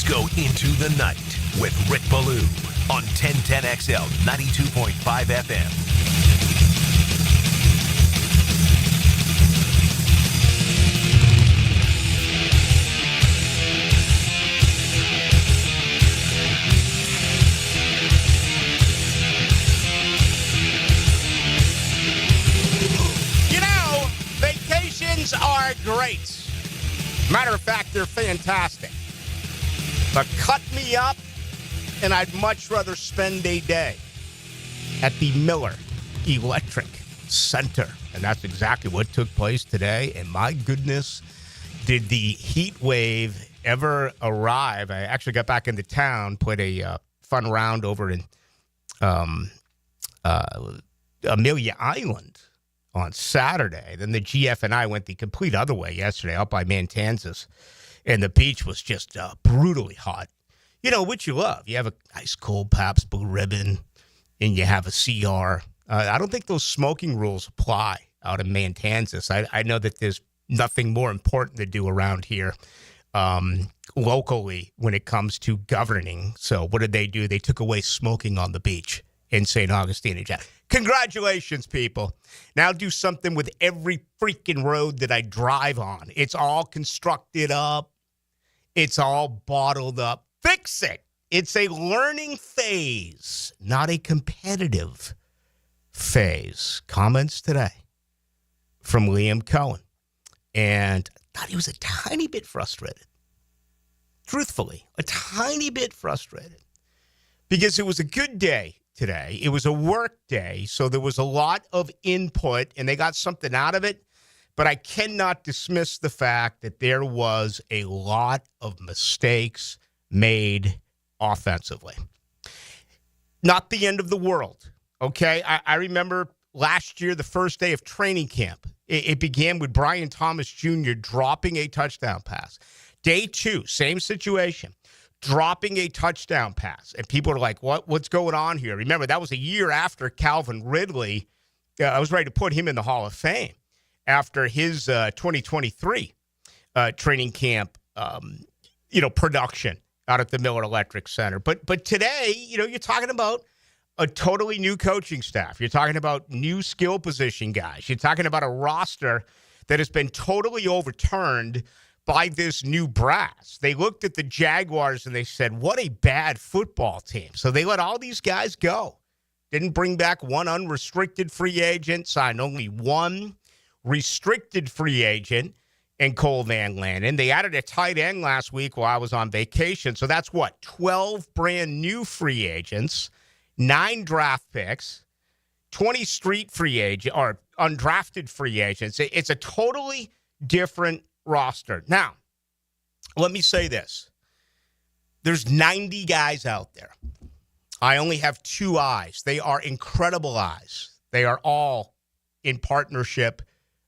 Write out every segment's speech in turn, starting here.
go into the night with Rick Ballou on 1010XL 92.5 FM. Vacations are great. Matter of fact, they're fantastic. But cut me up, and I'd much rather spend a day at the Miller Electric Center. And that's exactly what took place today. And my goodness, did the heat wave ever arrive? I actually got back into town, played a fun round over in Amelia Island on Saturday. Then the GF and I went the complete other way yesterday, out by Matanzas, and the beach was just brutally hot. You know, which you love. You have a nice cold Pabst Blue Ribbon, and you have a CR. I don't think those smoking rules apply out in Matanzas. I know that there's nothing more important to do around here locally when it comes to governing. So what did they do? They took away smoking on the beach in St. Augustine and Jack. Congratulations, people. Now do something with every freaking road that I drive on. It's all constructed up. It's all bottled up. Fix it. It's a learning phase, not a competitive phase. Comments today from Liam Cohen. And I thought he was a tiny bit frustrated. Truthfully, a tiny bit frustrated. Because it was a good day today. It was a work day, so there was a lot of input, and they got something out of it. But I cannot dismiss the fact that there was a lot of mistakes made offensively. Not the end of the world, okay? I remember last year, the first day of training camp, it began with Brian Thomas Jr. dropping a touchdown pass. Day two, same situation. Dropping a touchdown pass. And people are like, what's going on here? Remember, that was a year after Calvin Ridley. I was ready to put him in the Hall of Fame after his 2023 training camp, production out at the Miller Electric Center. But today, you're talking about a totally new coaching staff. You're talking about new skill position guys. You're talking about a roster that has been totally overturned by this new brass. They looked at the Jaguars and they said, what a bad football team. So they let all these guys go. Didn't bring back one unrestricted free agent, signed only one restricted free agent in Cole Van Lannon. They added a tight end last week while I was on vacation. So that's 12 brand new free agents, 9 draft picks, 20 street free agent or undrafted free agents. It's a totally different roster. Now, let me say this. There's 90 guys out there. I only have 2 eyes. They are incredible eyes. They are all in partnership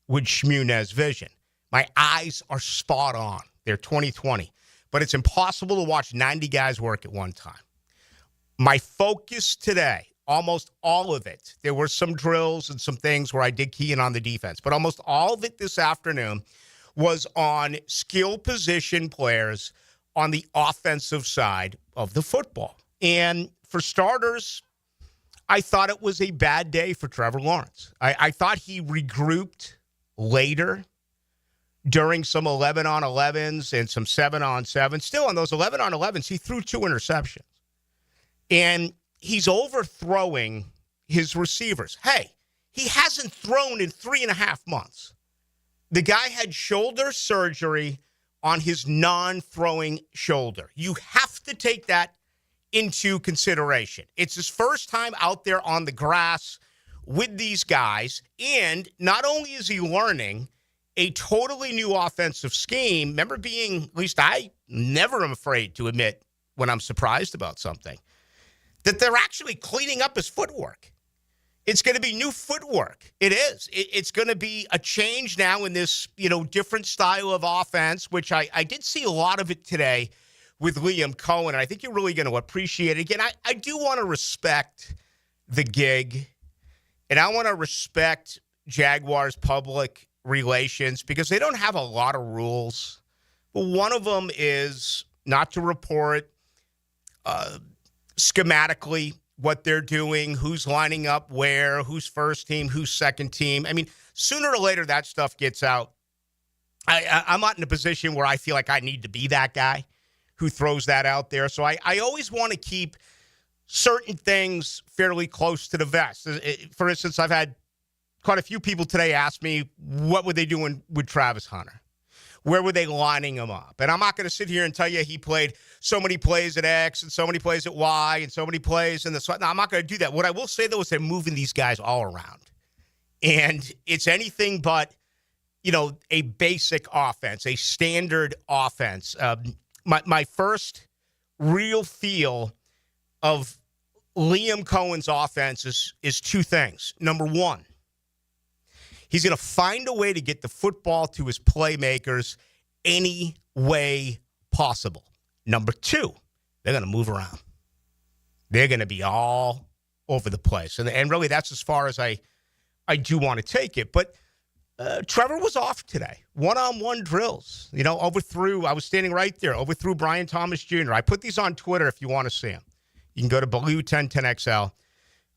with Shmunez Vision. My eyes are spot on. They're 20/20. But it's impossible to watch 90 guys work at one time. My focus today, almost all of it, there were some drills and some things where I did key in on the defense, but almost all of it this afternoon was on skill position players on the offensive side of the football. And for starters, I thought it was a bad day for Trevor Lawrence. I thought he regrouped later during some 11-on-11s and some 7-on-7s. Still, on those 11-on-11s, he threw 2 interceptions. And he's overthrowing his receivers. Hey, he hasn't thrown in 3.5 months. The guy had shoulder surgery on his non-throwing shoulder. You have to take that into consideration. It's his first time out there on the grass with these guys, and not only is he learning a totally new offensive scheme, remember being, at least I never am afraid to admit when I'm surprised about something, that they're actually cleaning up his footwork. It's going to be new footwork. It is. It's going to be a change now in this, different style of offense, which I did see a lot of it today with Liam Cohen, and I think you're really going to appreciate it. Again, I do want to respect the gig, and I want to respect Jaguars public relations because they don't have a lot of rules. But one of them is not to report schematically what they're doing, who's lining up where, who's first team, who's second team. I mean, sooner or later that stuff gets out. I'm not in a position where I feel like I need to be that guy who throws that out there. So I always want to keep certain things fairly close to the vest. For instance, I've had quite a few people today ask me, what were they doing with Travis Hunter? Where were they lining him up? And I'm not going to sit here and tell you he played so many plays at X and so many plays at Y and so many plays in the – no, I'm not going to do that. What I will say, though, is they're moving these guys all around. And it's anything but, a basic offense, a standard offense. My first real feel of Liam Cohen's offense is two things. Number one, he's going to find a way to get the football to his playmakers any way possible. Number two, they're going to move around. They're going to be all over the place. And really, that's as far as I do want to take it. But Trevor was off today. One-on-one drills. Overthrew. I was standing right there. Overthrew Brian Thomas Jr. I put these on Twitter if you want to see them. You can go to Ballou 1010XL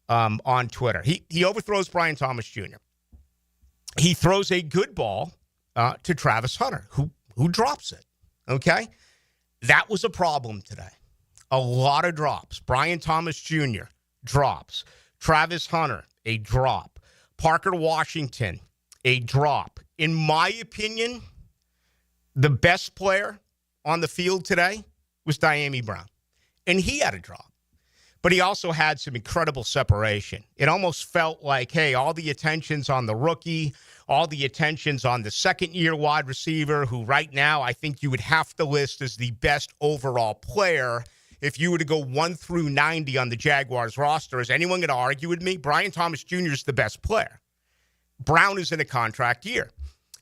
on Twitter. He overthrows Brian Thomas Jr. He throws a good ball to Travis Hunter, who drops it. Okay? That was a problem today. A lot of drops. Brian Thomas Jr. drops. Travis Hunter, a drop. Parker Washington, a drop. In my opinion, the best player on the field today was Diami Brown. And he had a drop. But he also had some incredible separation. It almost felt like, hey, all the attention's on the rookie, all the attention's on the second-year wide receiver, who right now I think you would have to list as the best overall player. If you were to go 1 through 90 on the Jaguars roster, is anyone going to argue with me? Brian Thomas Jr. is the best player. Brown is in a contract year.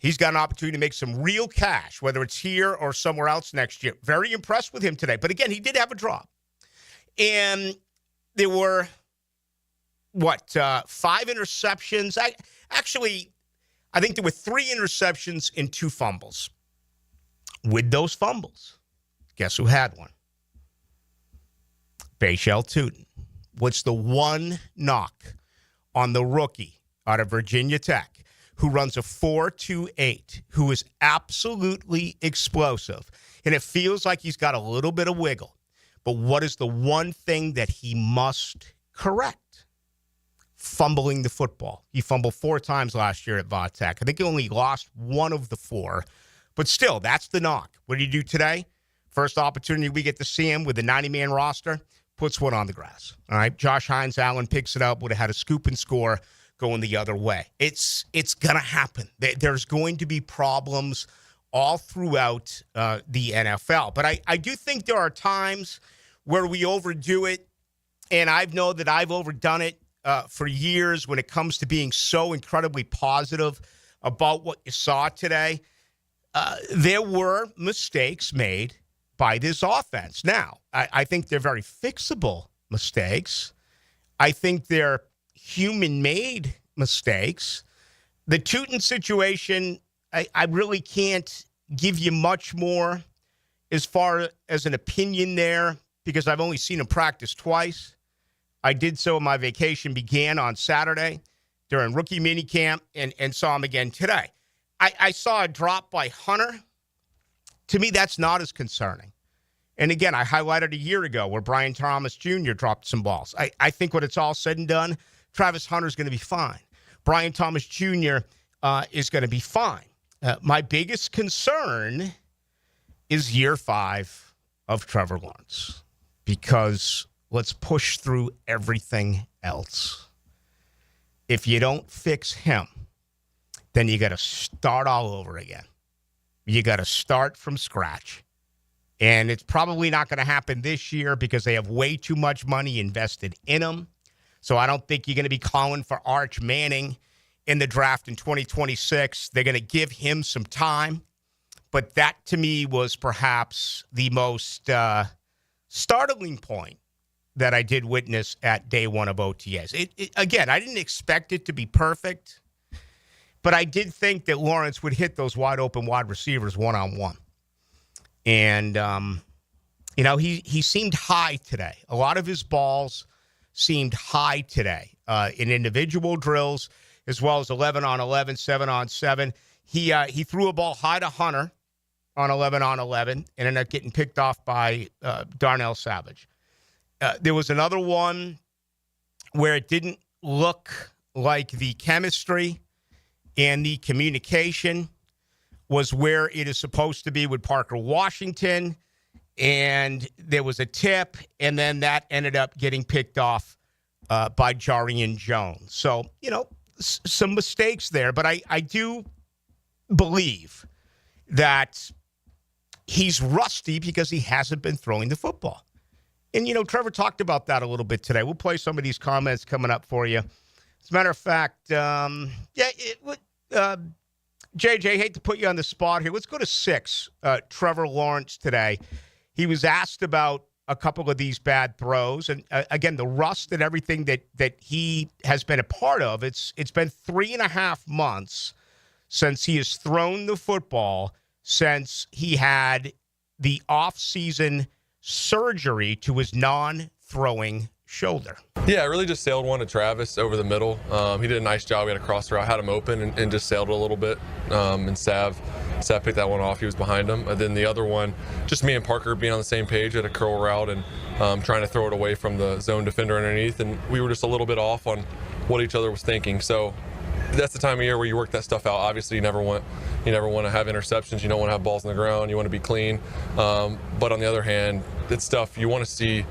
He's got an opportunity to make some real cash, whether it's here or somewhere else next year. Very impressed with him today. But again, he did have a drop. And there were, 5 interceptions? I think there were 3 interceptions and 2 fumbles. With those fumbles, guess who had one? Bashal Tootin. What's the one knock on the rookie out of Virginia Tech who runs a 4.28, who is absolutely explosive? And it feels like he's got a little bit of wiggle. But what is the one thing that he must correct? Fumbling the football. He fumbled 4 times last year at Vatech. I think he only lost 1 of the 4. But still, that's the knock. What did he do today? First opportunity we get to see him with the 90-man roster, puts one on the grass. All right, Josh Hines-Allen picks it up, would have had a scoop and score going the other way. It's going to happen. There's going to be problems all throughout the NFL. But I do think there are times where we overdo it, and I know that I've overdone it for years when it comes to being so incredibly positive about what you saw today. There were mistakes made by this offense. Now, I think they're very fixable mistakes. I think they're human-made mistakes. The Tootin situation, I really can't give you much more as far as an opinion there because I've only seen him practice twice. I did so when my vacation began on Saturday during rookie minicamp and saw him again today. I saw a drop by Hunter. To me, that's not as concerning. And again, I highlighted a year ago where Brian Thomas Jr. dropped some balls. I think when it's all said and done, Travis Hunter's going to be fine. Brian Thomas Jr. Is going to be fine. My biggest concern is year 5 of Trevor Lawrence because let's push through everything else. If you don't fix him, then you got to start all over again. You got to start from scratch. And it's probably not going to happen this year because they have way too much money invested in him. So I don't think you're going to be calling for Arch Manning in the draft in 2026. They're going to give him some time. But that, to me, was perhaps the most startling point that I did witness at day 1 of OTAs. Again, I didn't expect it to be perfect, but I did think that Lawrence would hit those wide-open wide receivers one-on-one. And He seemed high today. A lot of his balls seemed high today in individual drills, as well as 11 on 11, 7 on 7. He threw a ball high to Hunter on 11 on 11 and ended up getting picked off by Darnell Savage. There was another one where it didn't look like the chemistry and the communication was where it is supposed to be with Parker Washington, and there was a tip, and then that ended up getting picked off by Jarian Jones. So, some mistakes there, but I do believe that he's rusty because he hasn't been throwing the football. And, Trevor talked about that a little bit today. We'll play some of these comments coming up for you. As a matter of fact, JJ, hate to put you on the spot here. Let's go to 6. Trevor Lawrence today. He was asked about a couple of these bad throws. And, again, the rust and everything that he has been a part of, it's been 3.5 months since he has thrown the football, since he had the off-season surgery to his non-throwing shoulder. Yeah, I really just sailed one to Travis over the middle. He did a nice job. We had a cross route, had him open, and just sailed it a little bit. And Sav picked that one off. He was behind him. And then the other one, just me and Parker being on the same page at a curl route and trying to throw it away from the zone defender underneath. And we were just a little bit off on what each other was thinking. So that's the time of year where you work that stuff out. Obviously, you never want to have interceptions. You don't want to have balls on the ground. You want to be clean. But on the other hand, it's stuff you want to see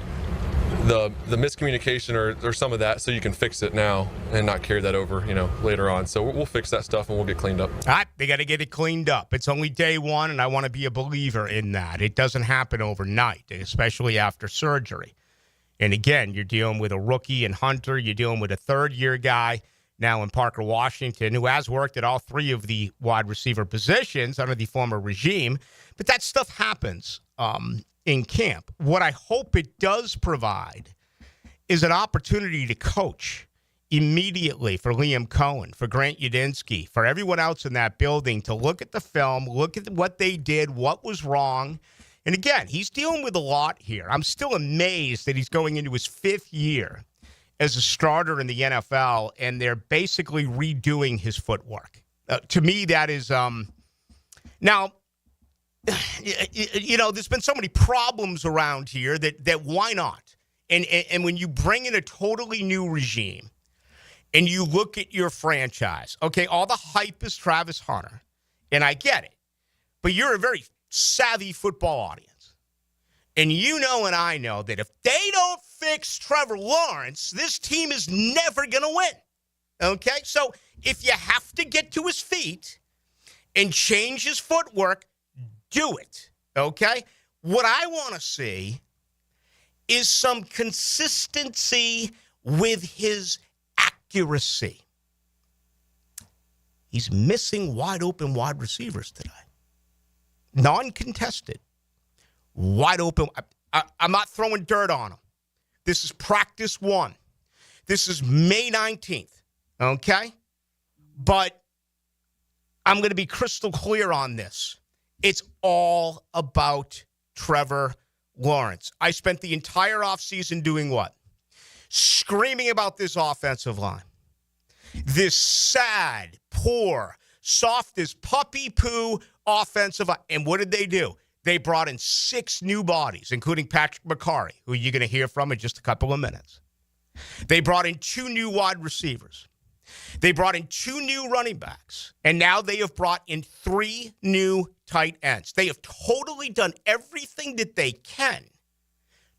the miscommunication or some of that, so you can fix it now and not carry that over, later on. So we'll fix that stuff and we'll get cleaned up. All right, they got to get it cleaned up. It's only day one, and I want to be a believer in that. It doesn't happen overnight, especially after surgery. And again, you're dealing with a rookie in Hunter. You're dealing with a third-year guy now in Parker Washington, who has worked at all 3 of the wide receiver positions under the former regime. But that stuff happens in camp. What I hope it does provide is an opportunity to coach immediately for Liam Cohen, for Grant Yudinsky, for everyone else in that building to look at the film, look at what they did, what was wrong. And again, he's dealing with a lot here. I'm still amazed that he's going into his 5th year as a starter in the NFL, and they're basically redoing his footwork. To me, that is now, there's been so many problems around here that why not? And when you bring in a totally new regime and you look at your franchise, okay, all the hype is Travis Hunter, and I get it, but you're a very savvy football audience. And and I know that if they don't fix Trevor Lawrence, this team is never going to win. Okay? So if you have to get to his feet and change his footwork, do it. Okay? What I want to see is some consistency with his accuracy. He's missing wide open wide receivers today. Non-contested. Wide open. I'm not throwing dirt on him. This is practice 1. This is May 19th. Okay? But I'm going to be crystal clear on this. It's all about Trevor Lawrence. I spent the entire offseason doing what? Screaming about this offensive line. This sad, poor, soft as puppy poo offensive line. And what did they do? They brought in 6 new bodies, including Patrick McCari, who you're going to hear from in just a couple of minutes. They brought in 2 new wide receivers. They brought in 2 new running backs. And now they have brought in 3 new tight ends. They have totally done everything that they can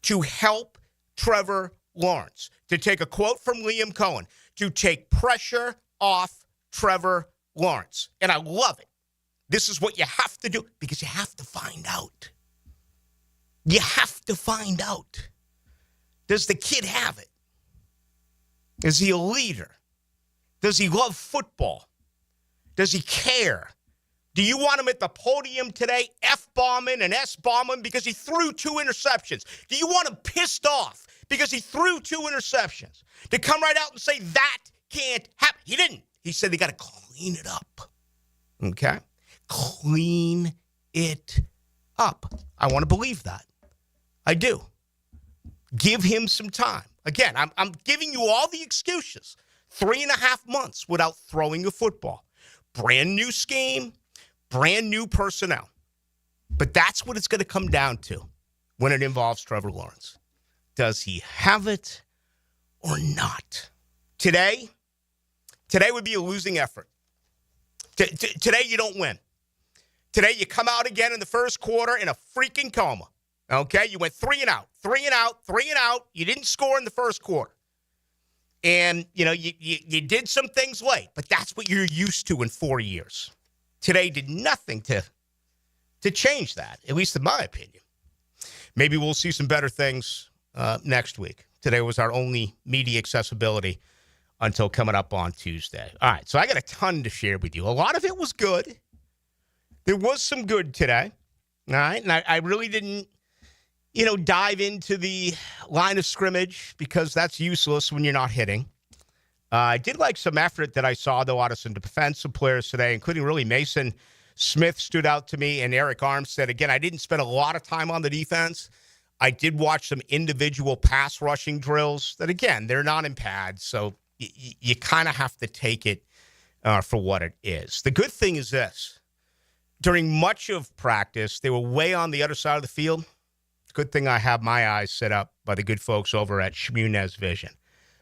to help Trevor Lawrence. To take a quote from Liam Cohen, to take pressure off Trevor Lawrence. And I love it. This is what you have to do because you have to find out. You have to find out. Does the kid have it? Is he a leader? Does he love football? Does he care? Do you want him at the podium today, F-bombing and S-bombing because he threw 2 interceptions? Do you want him pissed off because he threw 2 interceptions? To come right out and say that can't happen. He didn't. He said they got to clean it up. Okay? Clean it up. I want to believe that. I do. Give him some time. Again, I'm giving you all the excuses. 3.5 months without throwing a football. Brand new scheme, brand new personnel. But that's what it's going to come down to when it involves Trevor Lawrence. Does he have it or not? Today would be a losing effort. Today you don't win. Today you come out again in the first quarter in a freaking coma. Okay? You went 3 and out. You didn't score in the first quarter. And, you did some things late, but that's what you're used to in 4 years. Today did nothing to change that, at least in my opinion. Maybe we'll see some better things next week. Today was our only media accessibility until coming up on Tuesday. All right, so I got a ton to share with you. A lot of it was good. There was some good today. All right, and I really didn't, dive into the line of scrimmage because that's useless when you're not hitting. I did like some effort that I saw, though, out of some defensive players today, including really Mason Smith stood out to me and Eric Armstead. Again, I didn't spend a lot of time on the defense. I did watch some individual pass rushing drills that, again, they're not in pads, so you kind of have to take it for what it is. The good thing is this. During much of practice, they were way on the other side of the field. Good thing I have my eyes set up by the good folks over at Shmunez Vision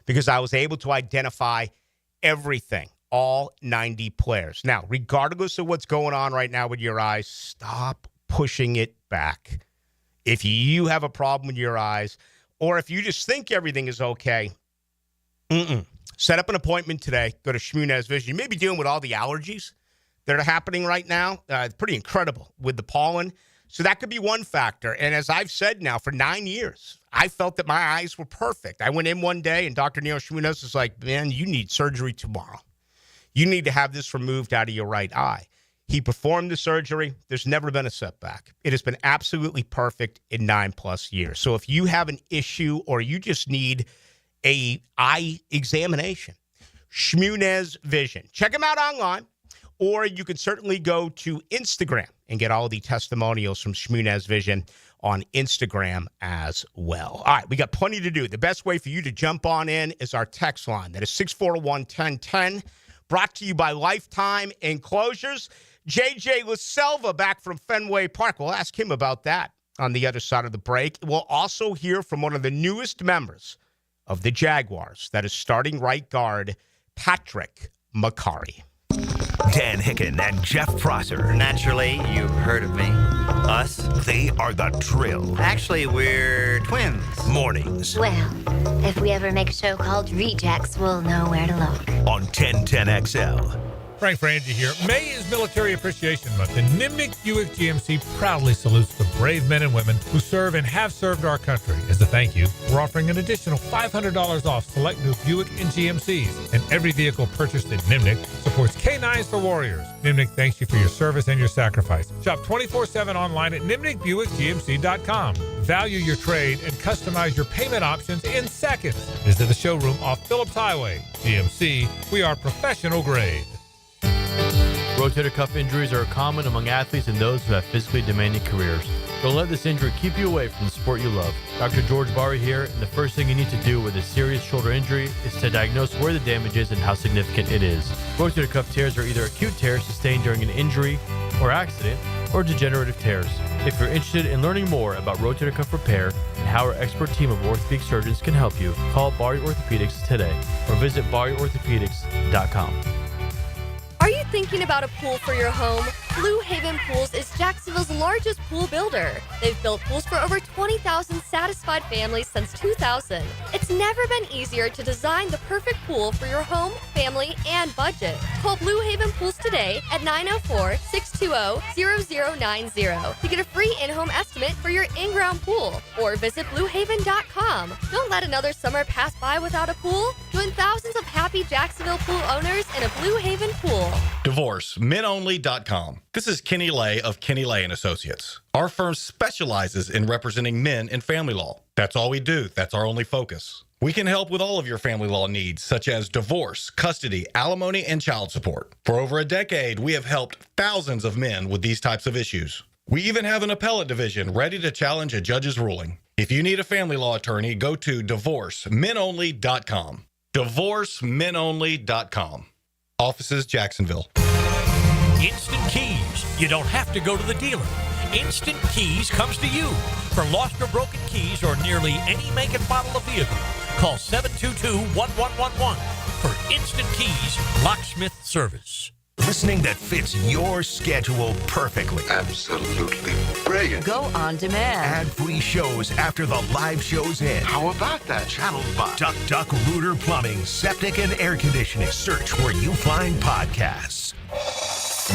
because I was able to identify everything, all 90 players. Now, regardless of what's going on right now with your eyes, stop pushing it back. If you have a problem with your eyes or if you just think everything is okay, set up an appointment today. Go to Shmunez Vision. You may be dealing with all the allergies that are happening right now. It's pretty incredible with the pollen. So that could be one factor. And as I've said now for 9 years, I felt that my eyes were perfect. I went in one day and Dr. Neil Shmunez was like, man, you need surgery tomorrow. You need to have this removed out of your right eye. He performed the surgery. There's never been a setback. It has been absolutely perfect in 9+ years. So if you have an issue or you just need a eye examination, Shmunez Vision. Check him out online. Or you can certainly go to Instagram and get all the testimonials from Shmunez Vision on Instagram as well. All right, we got plenty to do. The best way for you to jump on in is our text line. That is 641-1010, brought to you by Lifetime Enclosures. JJ LaSelva back from Fenway Park. We'll ask him about that on the other side of the break. We'll also hear from one of the newest members of the Jaguars. That is starting right guard, Patrick McCari. Dan Hicken and Jeff Prosser. Naturally, you've heard of me. Us. They are the Drill. Actually, we're twins. Mornings. Well, if we ever make a show called Rejects, we'll know where to look. On 1010XL. Frank Frangie here. May is Military Appreciation Month, and Nimnik Buick GMC proudly salutes the brave men and women who serve and have served our country. As a thank you, we're offering an additional $500 off select new Buick and GMCs, and every vehicle purchased at Nimnik supports K9s for Warriors. Nimnik thanks you for your service and your sacrifice. Shop 24/7 online at NimnikBuickGMC.com. Value your trade and customize your payment options in seconds. Visit the showroom off Phillips Highway. GMC, we are professional grade. Rotator cuff injuries are common among athletes and those who have physically demanding careers. Don't let this injury keep you away from the sport you love. Dr. George Barry here, and the first thing you need to do with a serious shoulder injury is to diagnose where the damage is and how significant it is. Rotator cuff tears are either acute tears sustained during an injury or accident, or degenerative tears. If you're interested in learning more about rotator cuff repair and how our expert team of orthopedic surgeons can help you, call Barry Orthopedics today or visit BarryOrthopedics.com. Are you thinking about a pool for your home? Blue Haven Pools is Jacksonville's largest pool builder. They've built pools for over 20,000 satisfied families since 2000. It's never been easier to design the perfect pool for your home, family, and budget. Call Blue Haven Pools today at 904-620-0090 to get a free in-home estimate for your in-ground pool, or visit bluehaven.com. Don't let another summer pass by without a pool. Join thousands of happy Jacksonville pool owners in a Blue Haven pool. DivorceMenOnly.com. This is Kenny Lay of Kenny Lay & Associates. Our firm specializes in representing men in family law. That's all we do. That's our only focus. We can help with all of your family law needs, such as divorce, custody, alimony, and child support. For over a decade, we have helped thousands of men with these types of issues. We even have an appellate division ready to challenge a judge's ruling. If you need a family law attorney, go to divorcemenonly.com. Divorcemenonly.com. Offices, Jacksonville. Instant Keys. You don't have to go to the dealer. Instant Keys comes to you. For lost or broken keys or nearly any make and model of vehicle, call 722-1111 for Instant Keys locksmith service. Listening that fits your schedule perfectly. Absolutely brilliant. Go on demand. Ad-free shows after the live show's end. How about that? Channel 5. Duck Duck Rooter Plumbing, Septic and Air Conditioning. Search where you find podcasts.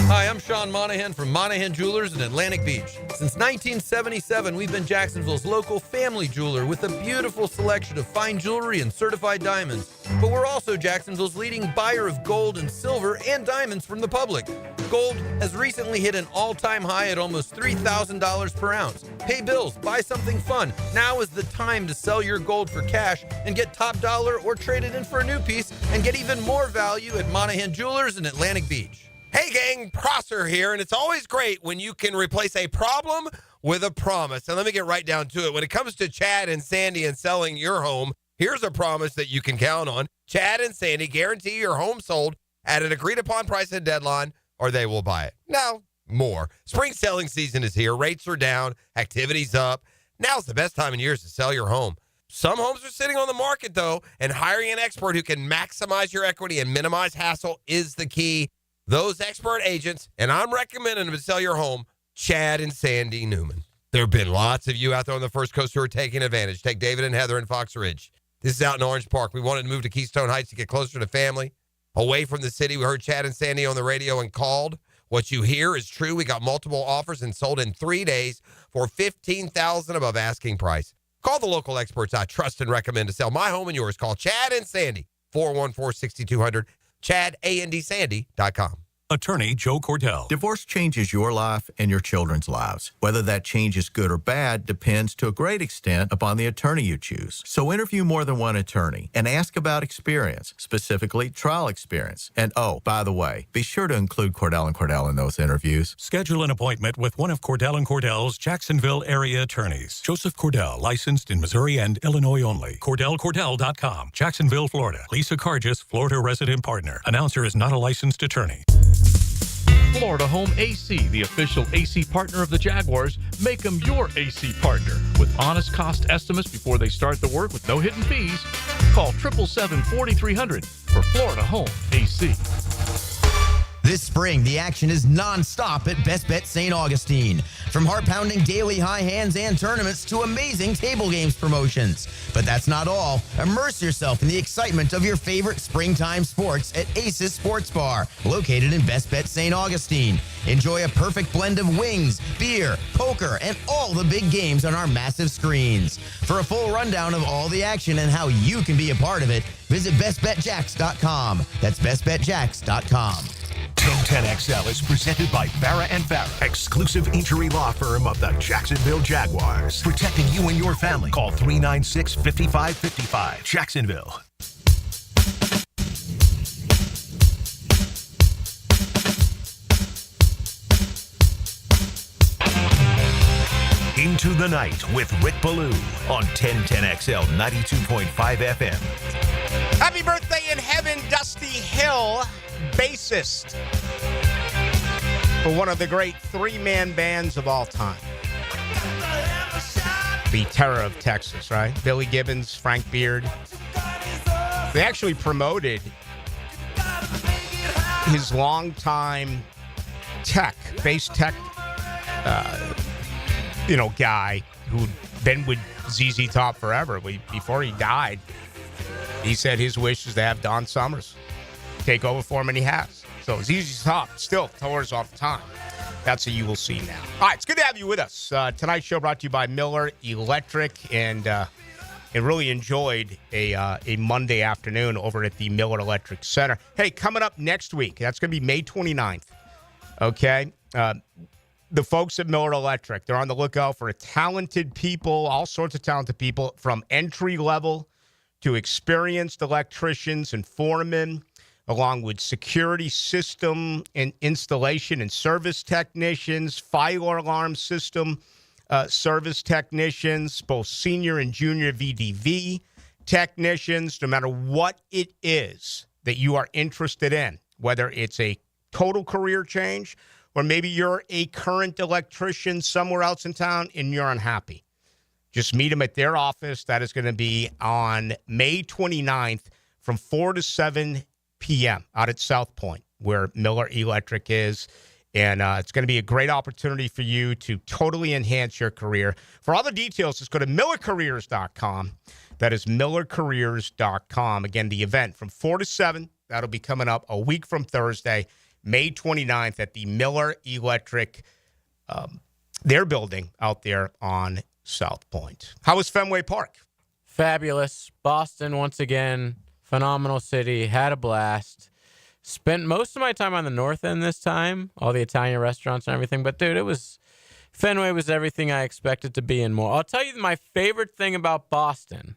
Hi, I'm Sean Monahan from Monahan Jewelers in Atlantic Beach. Since 1977, we've been Jacksonville's local family jeweler with a beautiful selection of fine jewelry and certified diamonds. But we're also Jacksonville's leading buyer of gold and silver and diamonds from the public. Gold has recently hit an all-time high at almost $3,000 per ounce. Pay bills, buy something fun. Now is the time to sell your gold for cash and get top dollar or trade it in for a new piece and get even more value at Monahan Jewelers in Atlantic Beach. Hey gang, Prosser here, and it's always great when you can replace a problem with a promise. And let me get right down to it. When it comes to Chad and Sandy and selling your home, here's a promise that you can count on. Chad and Sandy guarantee your home sold at an agreed-upon price and deadline, or they will buy it. Now, more. Spring selling season is here. Rates are down. Activity's up. Now's the best time in years to sell your home. Some homes are sitting on the market, though, and hiring an expert who can maximize your equity and minimize hassle is the key. Those expert agents, and I'm recommending them to sell your home, Chad and Sandy Newman. There have been lots of you out there on the First Coast who are taking advantage. Take David and Heather in Fox Ridge. This is out in Orange Park. We wanted to move to Keystone Heights to get closer to family, away from the city. We heard Chad and Sandy on the radio and called. What you hear is true. We got multiple offers and sold in 3 days for $15,000 above asking price. Call the local experts I trust and recommend to sell my home and yours. Call Chad and Sandy, 414-6200. ChadAndSandy.com. Attorney Joe Cordell. Divorce changes your life and your children's lives. Whether that change is good or bad depends to a great extent upon the attorney you choose. So interview more than one attorney and ask about experience, specifically trial experience. And oh, by the way, be sure to include Cordell & Cordell in those interviews. Schedule an appointment with one of Cordell & Cordell's Jacksonville area attorneys. Joseph Cordell, licensed in Missouri and Illinois only. CordellCordell.com, Jacksonville, Florida. Lisa Cargis, Florida resident partner. Announcer is not a licensed attorney. Florida Home AC, the official AC partner of the Jaguars. Make them your AC partner. With honest cost estimates before they start the work with no hidden fees. Call 777-4300 for Florida Home AC. This spring, the action is non-stop at Best Bet St. Augustine. From heart-pounding daily high hands and tournaments to amazing table games promotions. But that's not all. Immerse yourself in the excitement of your favorite springtime sports at Aces Sports Bar, located in Best Bet St. Augustine. Enjoy a perfect blend of wings, beer, poker, and all the big games on our massive screens. For a full rundown of all the action and how you can be a part of it, visit bestbetjacks.com. That's bestbetjacks.com. 1010XL is presented by Farah & Farah, exclusive injury law firm of the Jacksonville Jaguars. Protecting you and your family. Call 396-5555. Jacksonville. Into the Night with Rick Ballou on 1010XL 92.5 FM. Happy birthday in heaven, Dusty Hill, bassist for one of the great three-man bands of all time. The Terror of Texas, right? Billy Gibbons, Frank Beard. They actually promoted his longtime bass tech, guy who'd been with ZZ Top forever. Before he died, he said his wish is to have Don Summers take over for him, and he has. So ZZ Top still tours all the time. That's who you will see now. All right, it's good to have you with us. Tonight's show brought to you by Miller Electric, and really enjoyed a Monday afternoon over at the Miller Electric Center. Hey, coming up next week, that's going to be May 29th, okay? The folks at Miller Electric, they're on the lookout for talented people, all sorts of talented people, from entry level to experienced electricians and foremen, along with security system and installation and service technicians, fire alarm system service technicians, both senior and junior VDV technicians, no matter what it is that you are interested in, whether it's a total career change or maybe you're a current electrician somewhere else in town and you're unhappy. Just meet them at their office. That is going to be on May 29th from 4 to 7 p.m. out at South Point, where Miller Electric is. And it's going to be a great opportunity for you to totally enhance your career. For all the details, just go to millercareers.com. That is millercareers.com. Again, the event from 4 to 7. That'll be coming up a week from Thursday, May 29th at the Miller Electric, their building out there on South Point. How was Fenway Park? Fabulous. Boston, once again, phenomenal city. Had a blast. Spent most of my time on the north end this time, all the Italian restaurants and everything. But, dude, Fenway was everything I expected to be and more. I'll tell you my favorite thing about Boston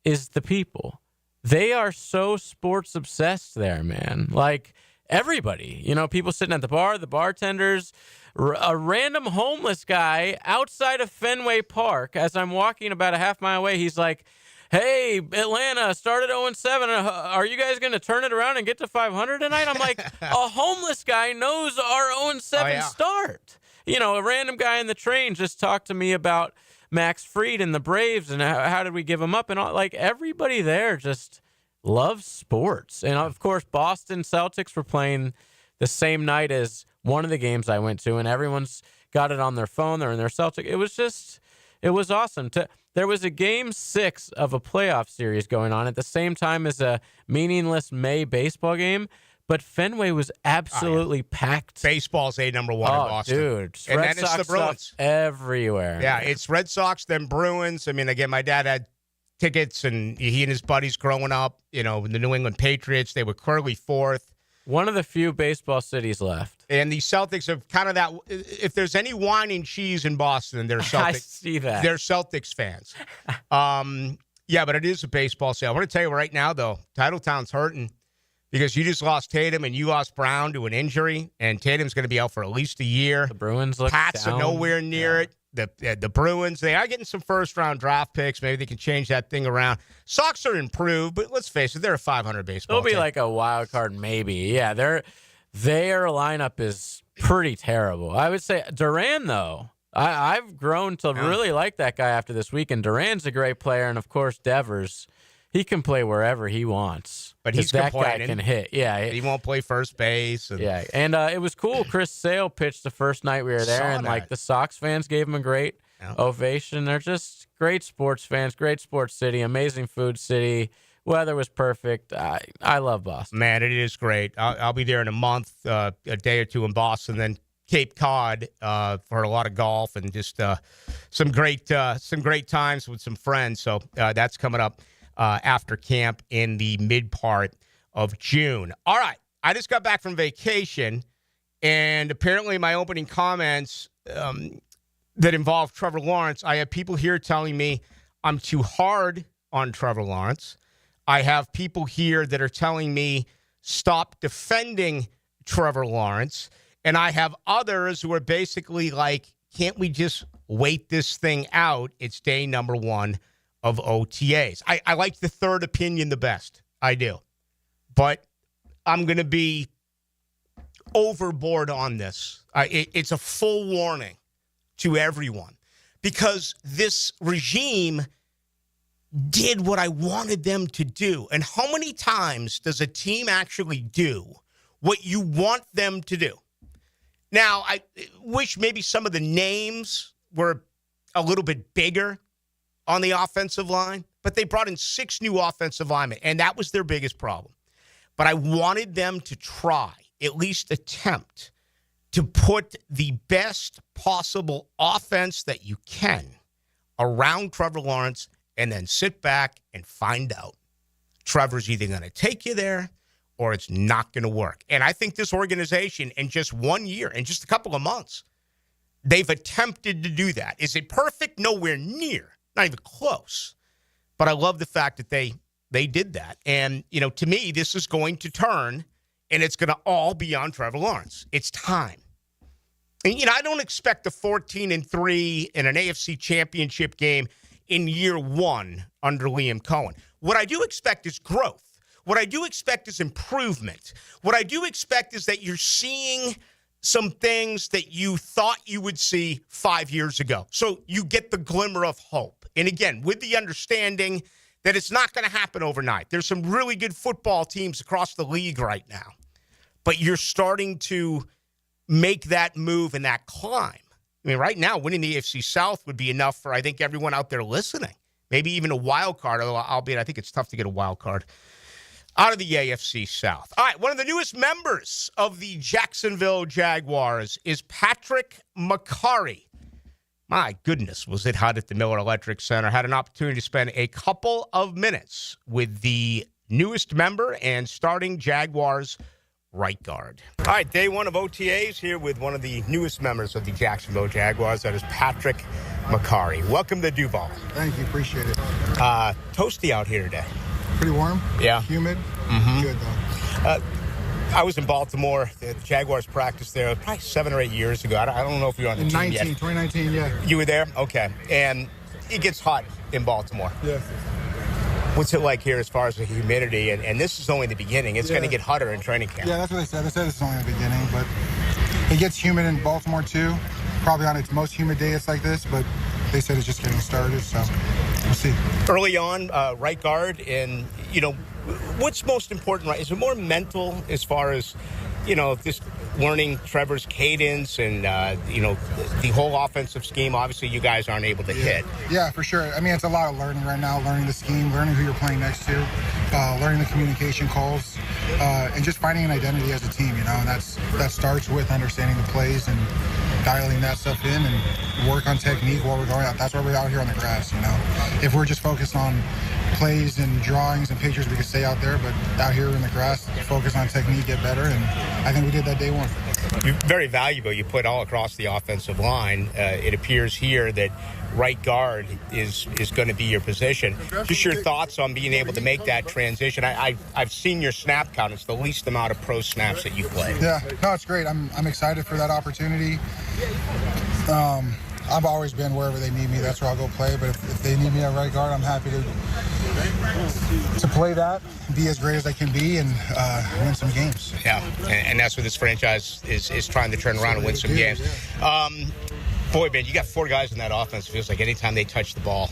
is the people. They are so sports obsessed there, man. Like, everybody. You know, people sitting at the bar, the bartenders, a random homeless guy outside of Fenway Park. As I'm walking about a half mile away, he's like, hey, Atlanta started 0-7. Are you guys going to turn it around and get to 500 tonight? I'm like, a homeless guy knows our 0-7 start. You know, a random guy in the train just talked to me about Max Fried and the Braves and how did we give him up and all. Like, everybody there just loves sports. And, of course, Boston Celtics were playing the same night as one of the games I went to, and everyone's got it on their phone. They're in their Celtic. It was awesome. There was a game 6 of a playoff series going on at the same time as a meaningless May baseball game, but Fenway was absolutely packed. Baseball's number one in Boston. Dude. And Red then it's Sox the Bruins. stuff everywhere. Yeah, it's Red Sox, then Bruins. I mean, again, my dad had tickets, and he and his buddies growing up, you know, the New England Patriots, they were clearly fourth. One of the few baseball cities left. And the Celtics have kind of that. If there's any wine and cheese in Boston, they're Celtics. I see that. They're Celtics fans. Yeah, but it is a baseball city. I want to tell you right now, though, Titletown's hurting because you just lost Tatum and you lost Brown to an injury, and Tatum's going to be out for at least a year. The Bruins look Pats down. are nowhere near it. The Bruins, they are getting some first-round draft picks. Maybe they can change that thing around. Sox are improved, but let's face it, they're a 500 baseball They'll be team. like a wild card, maybe. Yeah, their lineup is pretty terrible. I would say Duran, though. I've grown to really like that guy after this week, and Duran's a great player, and, of course, Devers. He can play wherever he wants. But he's that complaining. guy can hit. Yeah. He won't play first base. Yeah, and it was cool. Chris Sale pitched the first night we were there, and like the Sox fans gave him a great ovation. They're just great sports fans, great sports city, amazing food city. Weather was perfect. I love Boston. Man, it is great. I'll be there in a month, a day or two in Boston, then Cape Cod for a lot of golf and just some great times with some friends. So that's coming up after camp in the mid part of June. All right. I just got back from vacation, and apparently my opening comments that involve Trevor Lawrence, I have people here telling me I'm too hard on Trevor Lawrence. I have people here that are telling me stop defending Trevor Lawrence. And I have others who are basically like, can't we just wait this thing out? It's day number 1 of OTAs. I like the third opinion the best. I do. But I'm going to be overboard on this. It's a full warning to everyone because this regime did what I wanted them to do. And how many times does a team actually do what you want them to do? Now, I wish maybe some of the names were a little bit bigger on the offensive line, but they brought in 6 new offensive linemen, and that was their biggest problem. But I wanted them to try, at least attempt, to put the best possible offense that you can around Trevor Lawrence and then sit back and find out. Trevor's either going to take you there or it's not going to work. And I think this organization, in just 1 year, in just a couple of months, they've attempted to do that. Is it perfect? Nowhere near. Not even close. But I love the fact that they did that. And, you know, to me, this is going to turn, and it's going to all be on Trevor Lawrence. It's time. And, I don't expect a 14-3 in an AFC championship game in year one under Liam Cohen. What I do expect is growth. What I do expect is improvement. What I do expect is that you're seeing some things that you thought you would see 5 years ago. So you get the glimmer of hope. And again, with the understanding that it's not going to happen overnight. There's some really good football teams across the league right now. But you're starting to make that move and that climb. I mean, right now, winning the AFC South would be enough for, I think, everyone out there listening. Maybe even a wild card, although albeit I think it's tough to get a wild card out of the AFC South. All right, one of the newest members of the Jacksonville Jaguars is Patrick McCari. My goodness, was it hot at the Miller Electric Center. Had an opportunity to spend a couple of minutes with the newest member and starting Jaguars right guard. All right, day one of OTAs here with one of the newest members of the Jacksonville Jaguars. That is Patrick McCari. Welcome to Duval. Thank you, appreciate it. Toasty out here today. Pretty warm. Yeah. Humid. Mm-hmm. Good, though. I was in Baltimore. The Jaguars practiced there probably 7 or 8 years ago. I don't know if you were on the team yet. 2019, yeah. You were there? Okay. And it gets hot in Baltimore. Yes. What's it like here as far as the humidity? And this is only the beginning. It's going to get hotter in training camp. Yeah, that's what they said. They said it's only the beginning, but it gets humid in Baltimore, too. Probably on its most humid day it's like this, but they said it's just getting started, so we'll see. Early on, right guard, and, what's most important, right? Is it more mental as far as, just learning Trevor's cadence and, the whole offensive scheme? Obviously, you guys aren't able to hit. Yeah, for sure. I mean, it's a lot of learning right now, learning the scheme, learning who you're playing next to, learning the communication calls, and just finding an identity as a team, and that starts with understanding the plays and dialing that stuff in and work on technique while we're going out. That's why we're out here on the grass, If we're just focused on plays and drawings and pictures, we could stay out there, but out here in the grass, focus on technique, get better, and I think we did that day one. You're very valuable. You put all across the offensive line. It appears here that right guard is going to be your position. Just your thoughts on being able to make that transition. I've seen your snap count. It's the least amount of pro snaps that you play. Yeah, no, it's great. I'm excited for that opportunity. I've always been wherever they need me. That's where I'll go play. But if they need me at right guard, I'm happy to play that, be as great as I can be, and win some games. Yeah, and that's what this franchise is trying to turn around and win some games. Boy, man, you got 4 guys in that offense. It feels like anytime they touch the ball,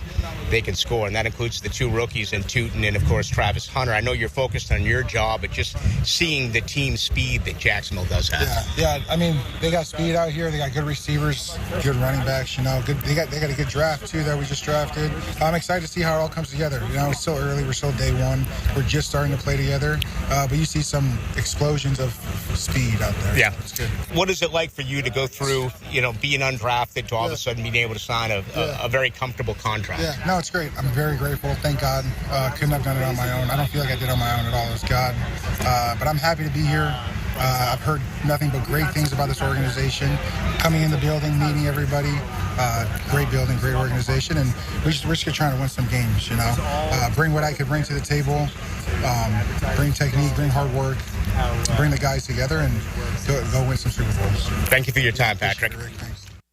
they can score, and that includes the 2 rookies in Tootin and, of course, Travis Hunter. I know you're focused on your job, but just seeing the team speed that Jacksonville does have. Yeah. I mean, they got speed out here. They got good receivers, good running backs. Good. They got a good draft too that we just drafted. I'm excited to see how it all comes together. It's still early. We're still day one. We're just starting to play together, but you see some explosions of speed out there. Yeah, so it's good. What is it like for you to go through, being undrafted to all of a sudden being able to sign a very comfortable contract? Yeah, no, it's great. I'm very grateful. Thank God. Couldn't have done it on my own. I don't feel like I did it on my own at all. It was God. But I'm happy to be here. I've heard nothing but great things about this organization. Coming in the building, meeting everybody. Great building, great organization. And we're just trying to win some games, Bring what I could bring to the table. Bring technique, bring hard work. Bring the guys together and go win some Super Bowls. Thank you for your time, Patrick.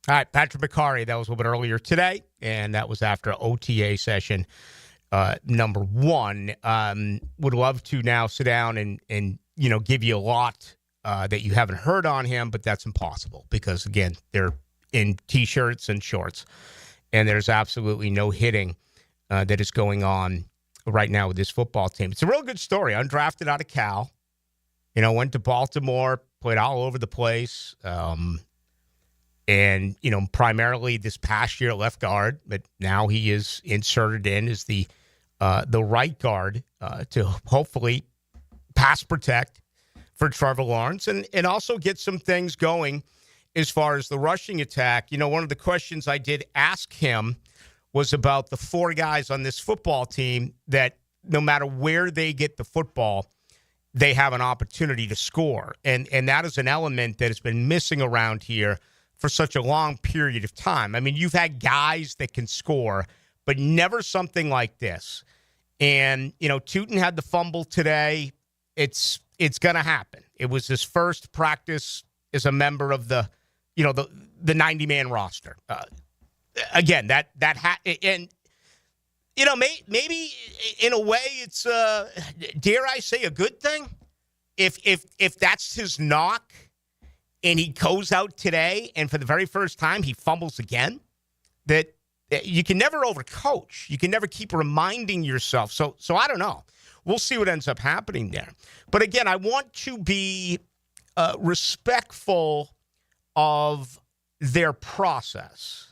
All right, Patrick McCari, that was a little bit earlier today, and that was after OTA session number 1. Would love to now sit down and give you a lot that you haven't heard on him, but that's impossible because, again, they're in T-shirts and shorts, and there's absolutely no hitting that is going on right now with this football team. It's a real good story. Undrafted out of Cal, went to Baltimore, played all over the place, and, primarily this past year left guard, but now he is inserted in as the right guard to hopefully pass protect for Trevor Lawrence and also get some things going as far as the rushing attack. One of the questions I did ask him was about the 4 guys on this football team that no matter where they get the football, they have an opportunity to score. And that is an element that has been missing around here for such a long period of time. I mean, you've had guys that can score, but never something like this. And, Tootin had the fumble today. It's going to happen. It was his first practice as a member of the the 90-man roster. Again, and maybe in a way it's dare I say a good thing if that's his knock and he goes out today and for the very first time he fumbles again. That you can never overcoach. You can never keep reminding yourself. So I don't know. We'll see what ends up happening there. But again, I want to be respectful of their process.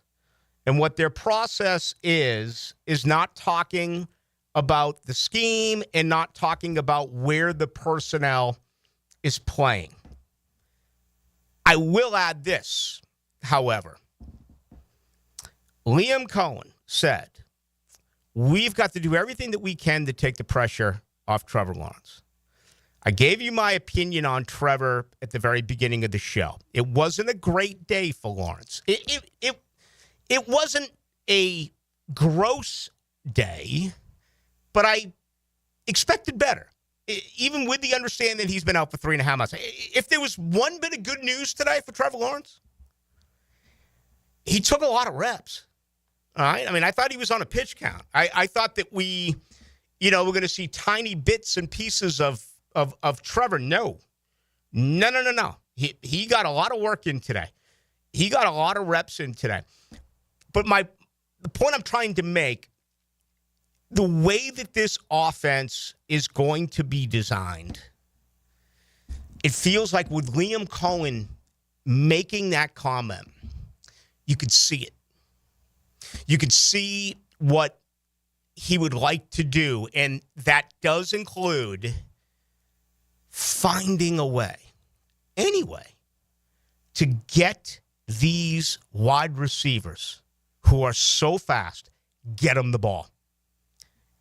And what their process is not talking about the scheme and not talking about where the personnel is playing. I will add this, however. Liam Cohen said, we've got to do everything that we can to take the pressure off Trevor Lawrence. I gave you my opinion on Trevor at the very beginning of the show. It wasn't a great day for Lawrence. It wasn't a gross day, but I expected better, even with the understanding that he's been out for 3.5 months. If there was one bit of good news today for Trevor Lawrence, he took a lot of reps. All right. I mean, I thought he was on a pitch count. I thought that we're going to see tiny bits and pieces of Trevor. No. He got a lot of work in today. He got a lot of reps in today. But the point I'm trying to make, the way that this offense is going to be designed, it feels like with Liam Cohen making that comment, you could see it. You could see what he would like to do, and that does include finding a way, anyway, to get these wide receivers who are so fast, get them the ball.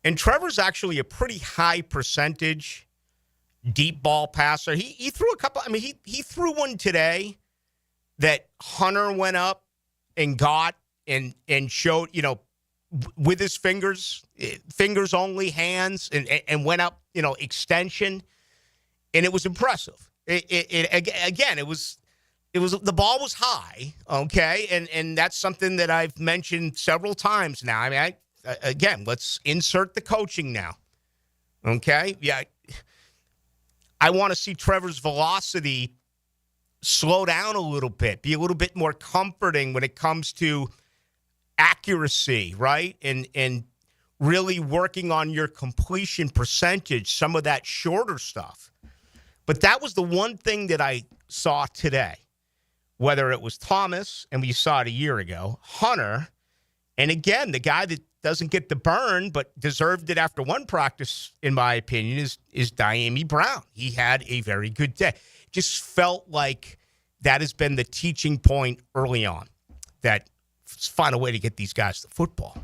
And Trevor's actually a pretty high percentage deep ball passer. He threw a couple. I mean, he threw one today that Hunter went up and got and showed, with his fingers only, hands, and went up, extension. And it was impressive. It was the ball was high, okay? And that's something that I've mentioned several times now. I mean, again, let's insert the coaching now. Okay? Yeah. I want to see Trevor's velocity slow down a little bit, be a little bit more comforting when it comes to accuracy, right? And really working on your completion percentage, some of that shorter stuff. But that was the one thing that I saw today, whether it was Thomas, and we saw it a year ago, Hunter, and again, the guy that doesn't get the burn but deserved it after one practice, in my opinion, is Diami Brown. He had a very good day. Just felt like that has been the teaching point early on, that find a way to get these guys the football.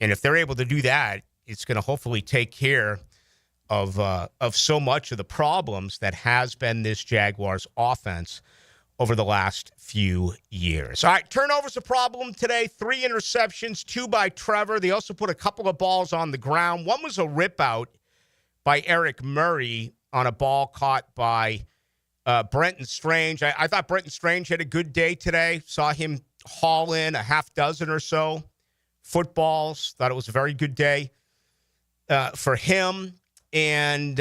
And if they're able to do that, it's going to hopefully take care of so much of the problems that has been this Jaguars offense over the last few years. All right, turnovers a problem today. 3 interceptions, 2 by Trevor. They also put a couple of balls on the ground. One was a rip out by Eric Murray on a ball caught by Brenton Strange. I thought Brenton Strange had a good day today. Saw him haul in a half dozen or so footballs. Thought it was a very good day for him. And,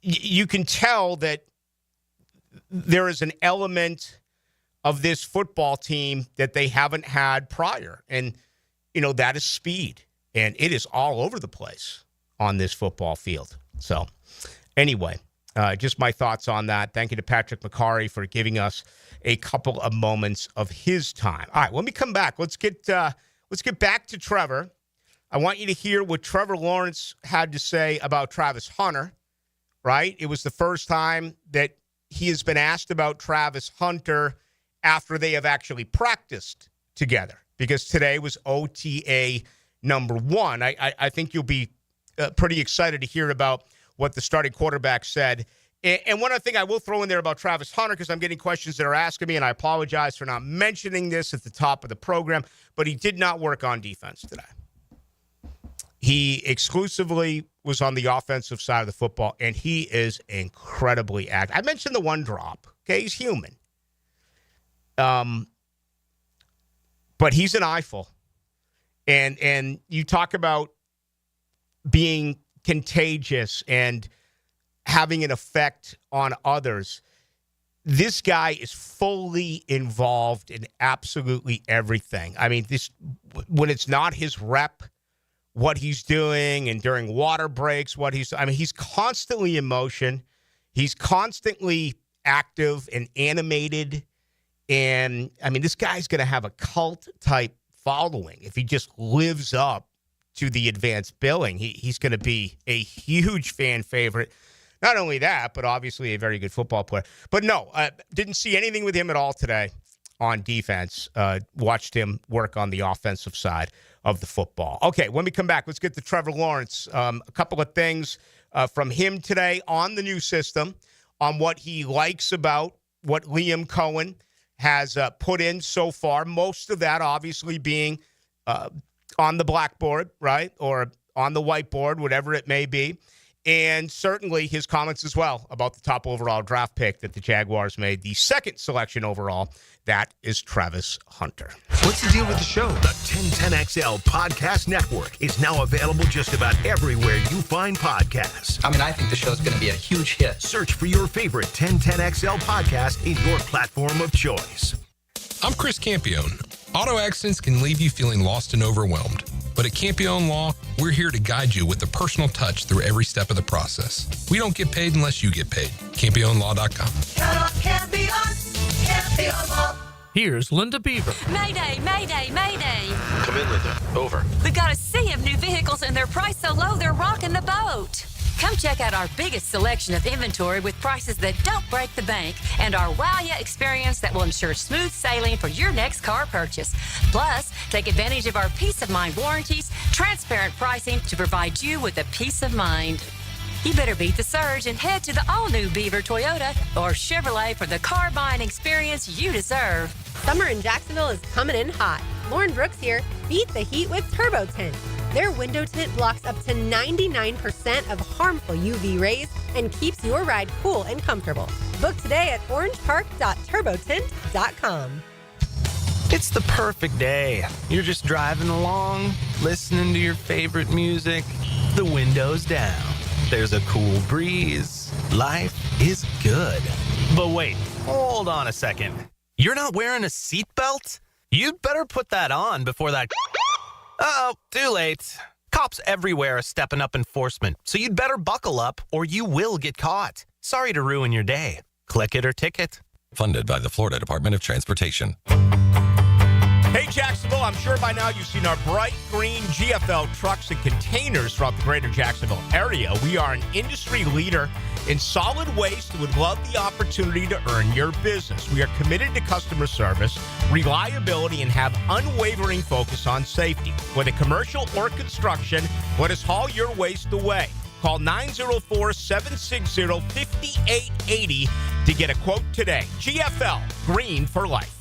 you can tell that there is an element of this football team that they haven't had prior. And, that is speed. And it is all over the place on this football field. So, anyway, just my thoughts on that. Thank you to Patrick McCari for giving us a couple of moments of his time. All right, when we come back, let's get back to Trevor. I want you to hear what Trevor Lawrence had to say about Travis Hunter, right? It was the first time that he has been asked about Travis Hunter after they have actually practiced together, because today was OTA number 1. I think you'll be pretty excited to hear about what the starting quarterback said. And one other thing I will throw in there about Travis Hunter, because I'm getting questions that are asking me, and I apologize for not mentioning this at the top of the program, but he did not work on defense today. He exclusively was on the offensive side of the football, and he is incredibly active. I mentioned the one drop. Okay, he's human. But he's an eyeful. And you talk about being contagious and having an effect on others. This guy is fully involved in absolutely everything. I mean, when it's not his rep, what he's doing, and during water breaks, he's constantly in motion. He's constantly active and animated. And, this guy's going to have a cult-type following if he just lives up to the advanced billing. He's going to be a huge fan favorite. Not only that, but obviously a very good football player. But no, didn't see anything with him at all today on defense. Watched him work on the offensive side of the football. Okay, when we come back, let's get to Trevor Lawrence. A couple of things from him today on the new system, on what he likes about what Liam Cohen has put in so far. Most of that obviously being on the blackboard, right? Or on the whiteboard, whatever it may be. And certainly his comments as well about the top overall draft pick that the Jaguars made, the second selection overall. That is Travis Hunter. What's the deal with the show? The 1010XL Podcast Network is now available just about everywhere you find podcasts. I think the show's going to be a huge hit. Search for your favorite 1010XL podcast in your platform of choice. I'm Chris Campione. Auto accidents can leave you feeling lost and overwhelmed. But at Campione Law, we're here to guide you with a personal touch through every step of the process. We don't get paid unless you get paid. CampioneLaw.com. Count on Campione, Campione Law. Here's Linda Beaver. Mayday, mayday, mayday. Come in, Linda. Over. We got a sea of new vehicles and they're priced so low they're rocking the boat. Come check out our biggest selection of inventory with prices that don't break the bank and our wow ya experience that will ensure smooth sailing for your next car purchase. Plus, take advantage of our peace of mind warranties, transparent pricing to provide you with a peace of mind. You better beat the surge and head to the all-new Beaver Toyota or Chevrolet for the car buying experience you deserve. Summer in Jacksonville is coming in hot. Lauren Brooks here. Beat the heat with Turbo Tint. Their window tint blocks up to 99% of harmful UV rays and keeps your ride cool and comfortable. Book today at orangepark.turbotint.com. It's the perfect day. You're just driving along, listening to your favorite music, the windows down. There's a cool breeze. Life is good. But wait, hold on a second. You're not wearing a seatbelt? You'd better put that on before that... Uh-oh, too late. Cops everywhere are stepping up enforcement, so you'd better buckle up or you will get caught. Sorry to ruin your day. Click it or ticket. Funded by the Florida Department of Transportation. Hey, Jacksonville, I'm sure by now you've seen our bright green GFL trucks and containers throughout the greater Jacksonville area. We are an industry leader in solid waste and would love the opportunity to earn your business. We are committed to customer service, reliability, and have unwavering focus on safety. Whether commercial or construction, let us haul your waste away. Call 904-760-5880 to get a quote today. GFL, green for life.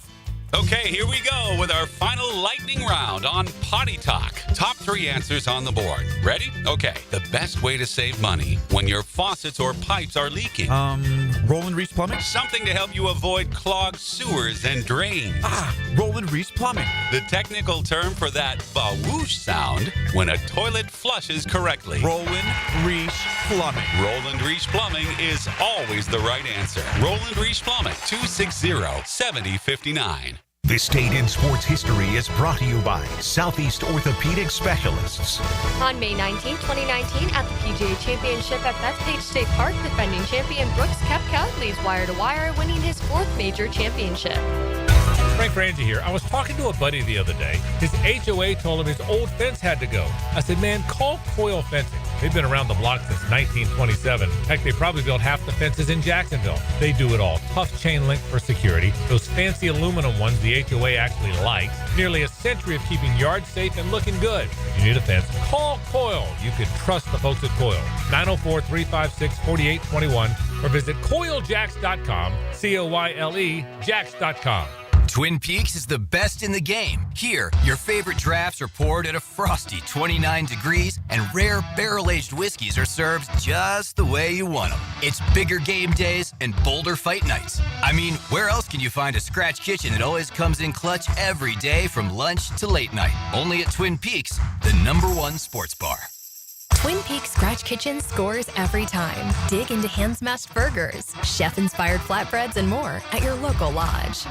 Okay, here we go with our final lightning round on Potty Talk. Top 3 answers on the board. Ready? Okay. The best way to save money when your faucets or pipes are leaking. Roland Reese Plumbing? Something to help you avoid clogged sewers and drains. Roland Reese Plumbing. The technical term for that ba-whoosh sound when a toilet flushes correctly. Roland Reese Plumbing. Roland Reese Plumbing is always the right answer. Roland Reese Plumbing, 260-7059. This Day in Sports History is brought to you by Southeast Orthopedic Specialists. On May 19, 2019, at the PGA Championship at Bethpage State Park, defending champion Brooks kept Catley's wire-to-wire, winning his 4th major championship. Frank Frangie here. I was talking to a buddy the other day. His HOA told him his old fence had to go. I said, man, call Coyle Fencing. They've been around the block since 1927. Heck, they probably built half the fences in Jacksonville. They do it all. Tough chain link for security, those fancy aluminum ones the HOA actually likes, nearly a century of keeping yards safe and looking good. If you need a fence, call Coyle. You can trust the folks at Coyle. 904-356-4821 or visit CoyleJacks.com, COYLE Jacks.com. Twin Peaks is the best in the game. Here, your favorite drafts are poured at a frosty 29 degrees, and rare barrel-aged whiskeys are served just the way you want them. It's bigger game days and bolder fight nights. I mean, where else can you find a scratch kitchen that always comes in clutch every day from lunch to late night? Only at Twin Peaks, the #1 sports bar. Twin Peaks Scratch Kitchen scores every time. Dig into hand-smashed burgers, chef-inspired flatbreads, and more at your local lodge.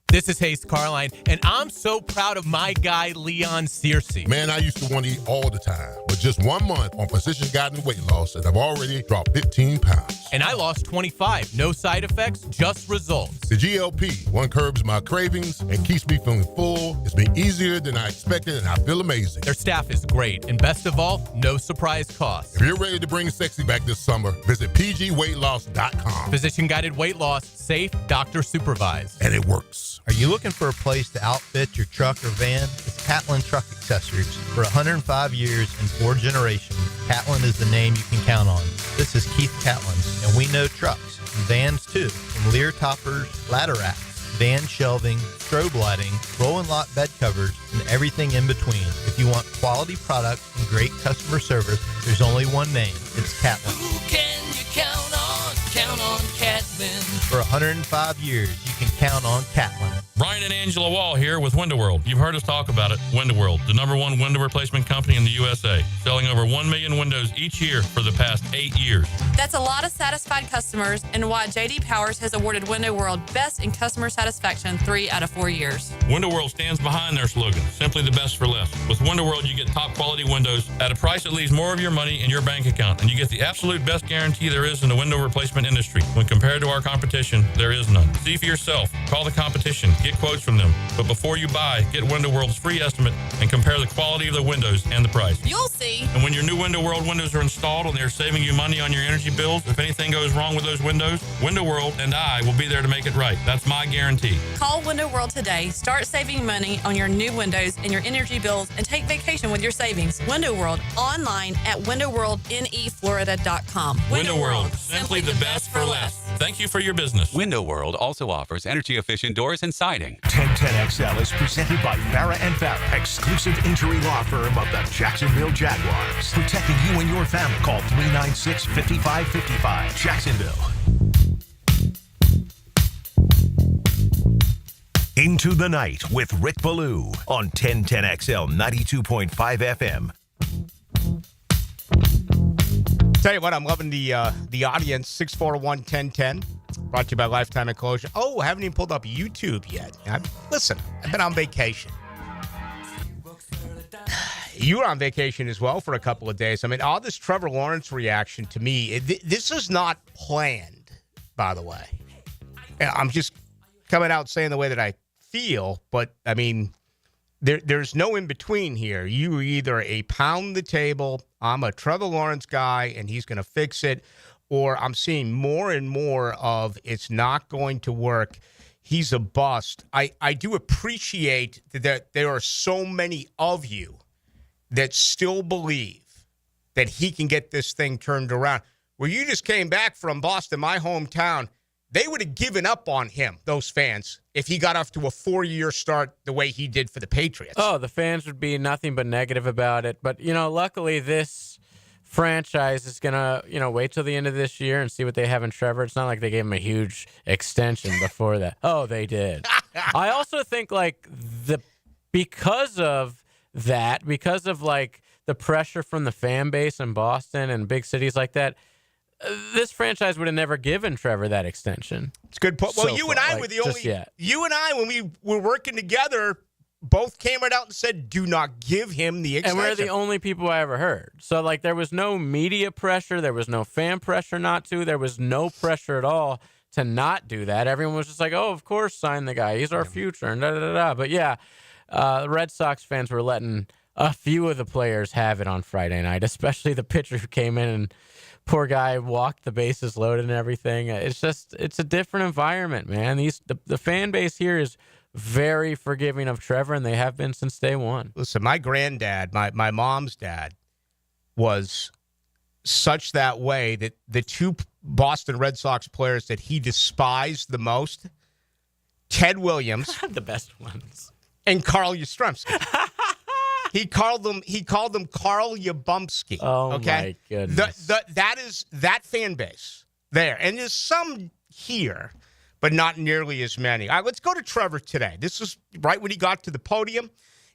This is Hayes Carline, and I'm so proud of my guy, Leon Searcy. Man, I used to want to eat all the time, but just 1 month on Physician Guided Weight Loss, and I've already dropped 15 pounds. And I lost 25. No side effects, just results. The GLP-1 curbs my cravings and keeps me feeling full. It's been easier than I expected, and I feel amazing. Their staff is great, and best of all, no surprise costs. If you're ready to bring sexy back this summer, visit pgweightloss.com. Physician-guided weight loss, safe, doctor supervised. And it works. Are you looking for a place to outfit your truck or van? It's Catlin Truck Accessories. For 105 years and 4 generations, Catlin is the name you can count on. This is Keith Catlin, and we know trucks and vans too, from Lear toppers, ladder racks, van shelving, strobe lighting, roll and lock bed covers, and everything in between. If you want quality products and great customer service, there's only one name. It's Catlin. Who can you count on? Count on Catlin. For 105 years, you can count on Catlin. Brian and Angela Wall here with Window World. You've heard us talk about it. Window World, the #1 window replacement company in the USA, selling over 1 million windows each year for the past 8 years. That's a lot of satisfied customers, and why J.D. Powers has awarded Window World Best in Customer Satisfaction 3 out of 4 years. Window World stands behind their slogan, simply the best for less. With Window World, you get top quality windows at a price that leaves more of your money in your bank account, and you get the absolute best guarantee there is in the window replacement industry. When compared to our competition, there is none. See for yourself. Call the competition. Get quotes from them. But before you buy, get Window World's free estimate and compare the quality of the windows and the price. You'll see. And when your new Window World windows are installed and they're saving you money on your energy bills, if anything goes wrong with those windows, Window World and I will be there to make it right. That's my guarantee. Call Window World today. Start saving money on your new windows and your energy bills, and take vacation with your savings. Window World, online at windowworldneflorida.com. Window World, simply the best for less. Thank you for your business. Window World also offers energy-efficient doors and siding. 1010XL is presented by Farrah & Farrah, exclusive injury law firm of the Jacksonville Jaguars. Protecting you and your family. Call 396-5555. Jacksonville. Into the Night with Rick Ballou on 1010XL 92.5 FM. Tell you what, I'm loving the audience. 641-1010. Brought to you by Lifetime Enclosure. Oh, haven't even pulled up YouTube yet. Listen, I've been on vacation. You were on vacation as well for a couple of days. I mean, all this Trevor Lawrence reaction to me, this is not planned, by the way. I'm just coming out saying the way that I feel, but, I mean, there's no in-between here. You either a pound the table, I'm a Trevor Lawrence guy, and he's going to fix it, or I'm seeing more and more of it's not going to work. He's a bust. I do appreciate that there are so many of you that still believe that he can get this thing turned around. Where you just came back from Boston, my hometown, they would have given up on him, those fans, if he got off to a 4-year start the way he did for the Patriots. Oh, the fans would be nothing but negative about it. But, luckily this franchise is going to, wait till the end of this year and see what they have in Trevor. It's not like they gave him a huge extension before that. Oh, they did. I also think, because of the pressure from the fan base in Boston and big cities like that, this franchise would have never given Trevor that extension. It's a good point. Well, you and I were the only. You and I, when we were working together, both came right out and said, "Do not give him the extension." And we're the only people I ever heard. So, there was no media pressure, there was no fan pressure not to, there was no pressure at all to not do that. Everyone was just like, "Oh, of course, sign the guy. He's our future." And da da da da. But yeah, the Red Sox fans were letting a few of the players have it on Friday night, especially the pitcher who came in and. Poor guy walked the bases loaded and everything. It's a different environment, man. The fan base here is very forgiving of Trevor, and they have been since day one. Listen, my granddad, my mom's dad, was such that way that the two Boston Red Sox players that he despised the most, Ted Williams, the best ones, and Carl Yastrzemski. He called them Carl Yabumski. Oh, okay? my goodness. That is that fan base there. And there's some here, but not nearly as many. All right, let's go to Trevor today. This is right when he got to the podium.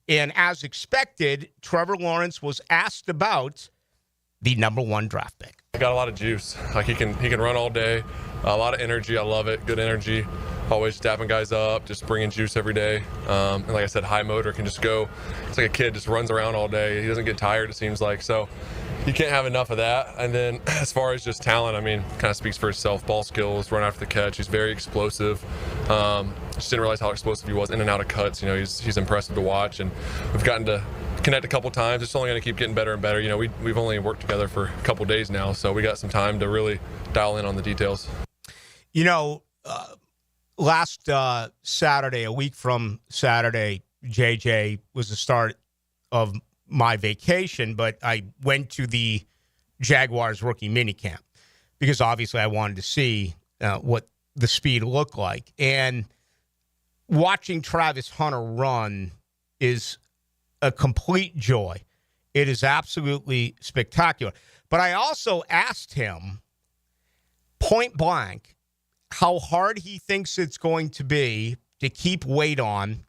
And as expected, Trevor Lawrence was asked about the number 1 draft pick. I got a lot of juice. Like he can run all day. A lot of energy. I love it. Good energy. Always dapping guys up, just bringing juice every day. And like I said, high motor, can just go. It's like a kid, just runs around all day. He doesn't get tired, it seems like. So you can't have enough of that. And then as far as just talent, I mean, kind of speaks for itself. Ball skills, run after the catch. He's very explosive. Just didn't realize how explosive he was in and out of cuts. You know, he's impressive to watch. And we've gotten to connect a couple times. It's only going to keep getting better and better. You know, we've only worked together for a couple days now, so we got some time to really dial in on the details. You know, last Saturday, a week from Saturday, JJ was the start of my vacation, but I went to the Jaguars rookie minicamp because obviously I wanted to see what the speed looked like. And watching Travis Hunter run is a complete joy. It is absolutely spectacular. But I also asked him point blank how hard he thinks it's going to be to keep weight on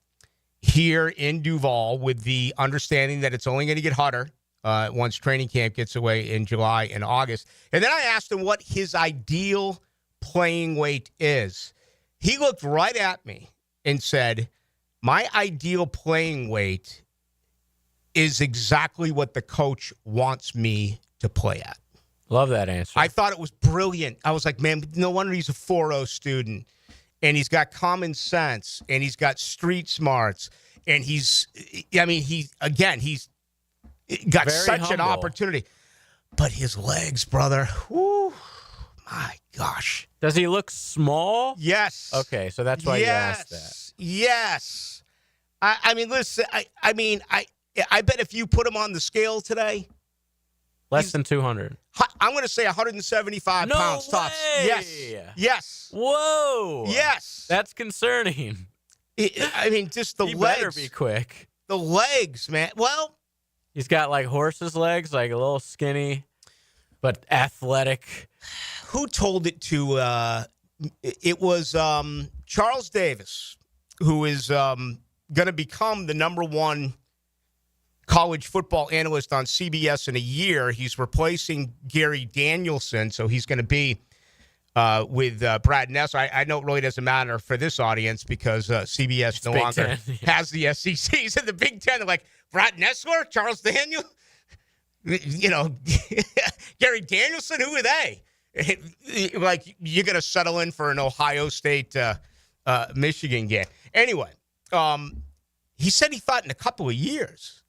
here in Duval with the understanding that it's only going to get hotter once training camp gets away in July and August. And then I asked him what his ideal playing weight is. He looked right at me and said, my ideal playing weight is exactly what the coach wants me to play at. Love that answer. I thought it was brilliant. I was like, man, no wonder he's a 4.0 student. And he's got common sense. And he's got street smarts. And he's got very such humble. an opportunity. But his legs, brother, whew, my gosh. Does he look small? Yes. Okay, so that's why you asked that. Yes. I mean, listen, I bet if you put him on the scale today, Less than 200. I'm going to say 175 pounds tops. Way. Yes. Whoa. Yes. That's concerning. I mean, just the he legs. better be quick. The legs, man. Well, he's got like horse's legs, like a little skinny, but athletic. Who told it to? It was Charles Davis, who is going to become the number 1 college football analyst on CBS in a year. He's replacing Gary Danielson, so he's going to be with Brad Ness. I know it really doesn't matter for this audience because CBS it's no Big longer 10, yeah. has the SECs in the Big Ten. They're like, Brad Nessler, Charles Daniel, you know, Gary Danielson, who are they? Like, you're going to settle in for an Ohio State, Michigan game. Anyway, he said he thought in a couple of years.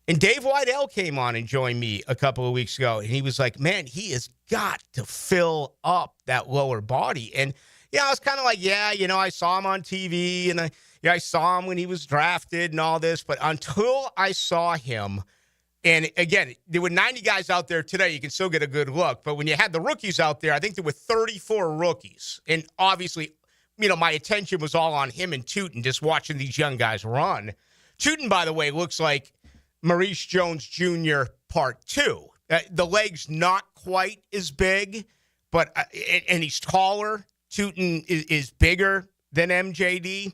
And Dave Weidel came on and joined me a couple of weeks ago, and he was like, man, he has got to fill up that lower body. And, I was kind of like, I saw him on TV, and I saw him when he was drafted and all this. But until I saw him, and again, there were 90 guys out there today. You can still get a good look. But when you had the rookies out there, I think there were 34 rookies. And obviously, my attention was all on him and Tootin, just watching these young guys run. Tootin, by the way, looks like Maurice Jones Jr. Part 2. The legs not quite as big, but and he's taller. Tootin is bigger than MJD,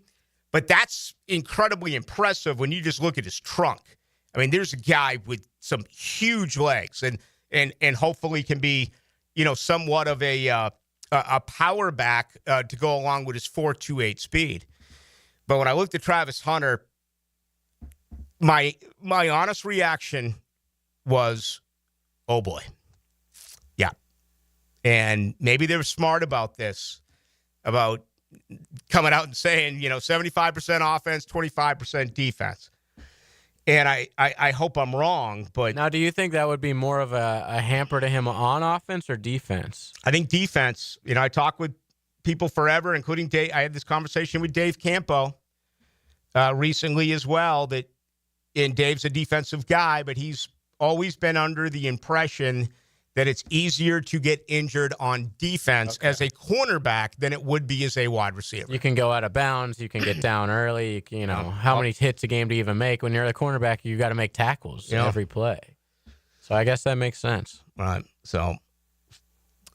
but that's incredibly impressive when you just look at his trunk. I mean, there's a guy with some huge legs, and hopefully can be, somewhat of a power back to go along with his 4.28 speed. But when I looked at Travis Hunter, my honest reaction was, oh boy. Yeah. And maybe they were smart about this, about coming out and saying, 75% offense, 25% defense. And I hope I'm wrong, but now, do you think that would be more of a hamper to him on offense or defense? I think defense. I talk with people forever, including Dave. I had this conversation with Dave Campo recently as well, and Dave's a defensive guy, but he's always been under the impression that it's easier to get injured on defense as a cornerback than it would be as a wide receiver. You can go out of bounds. You can get down early. You know, how many hits a game do you even make? When you're a cornerback, you got to make tackles every play. So I guess that makes sense. Right. So,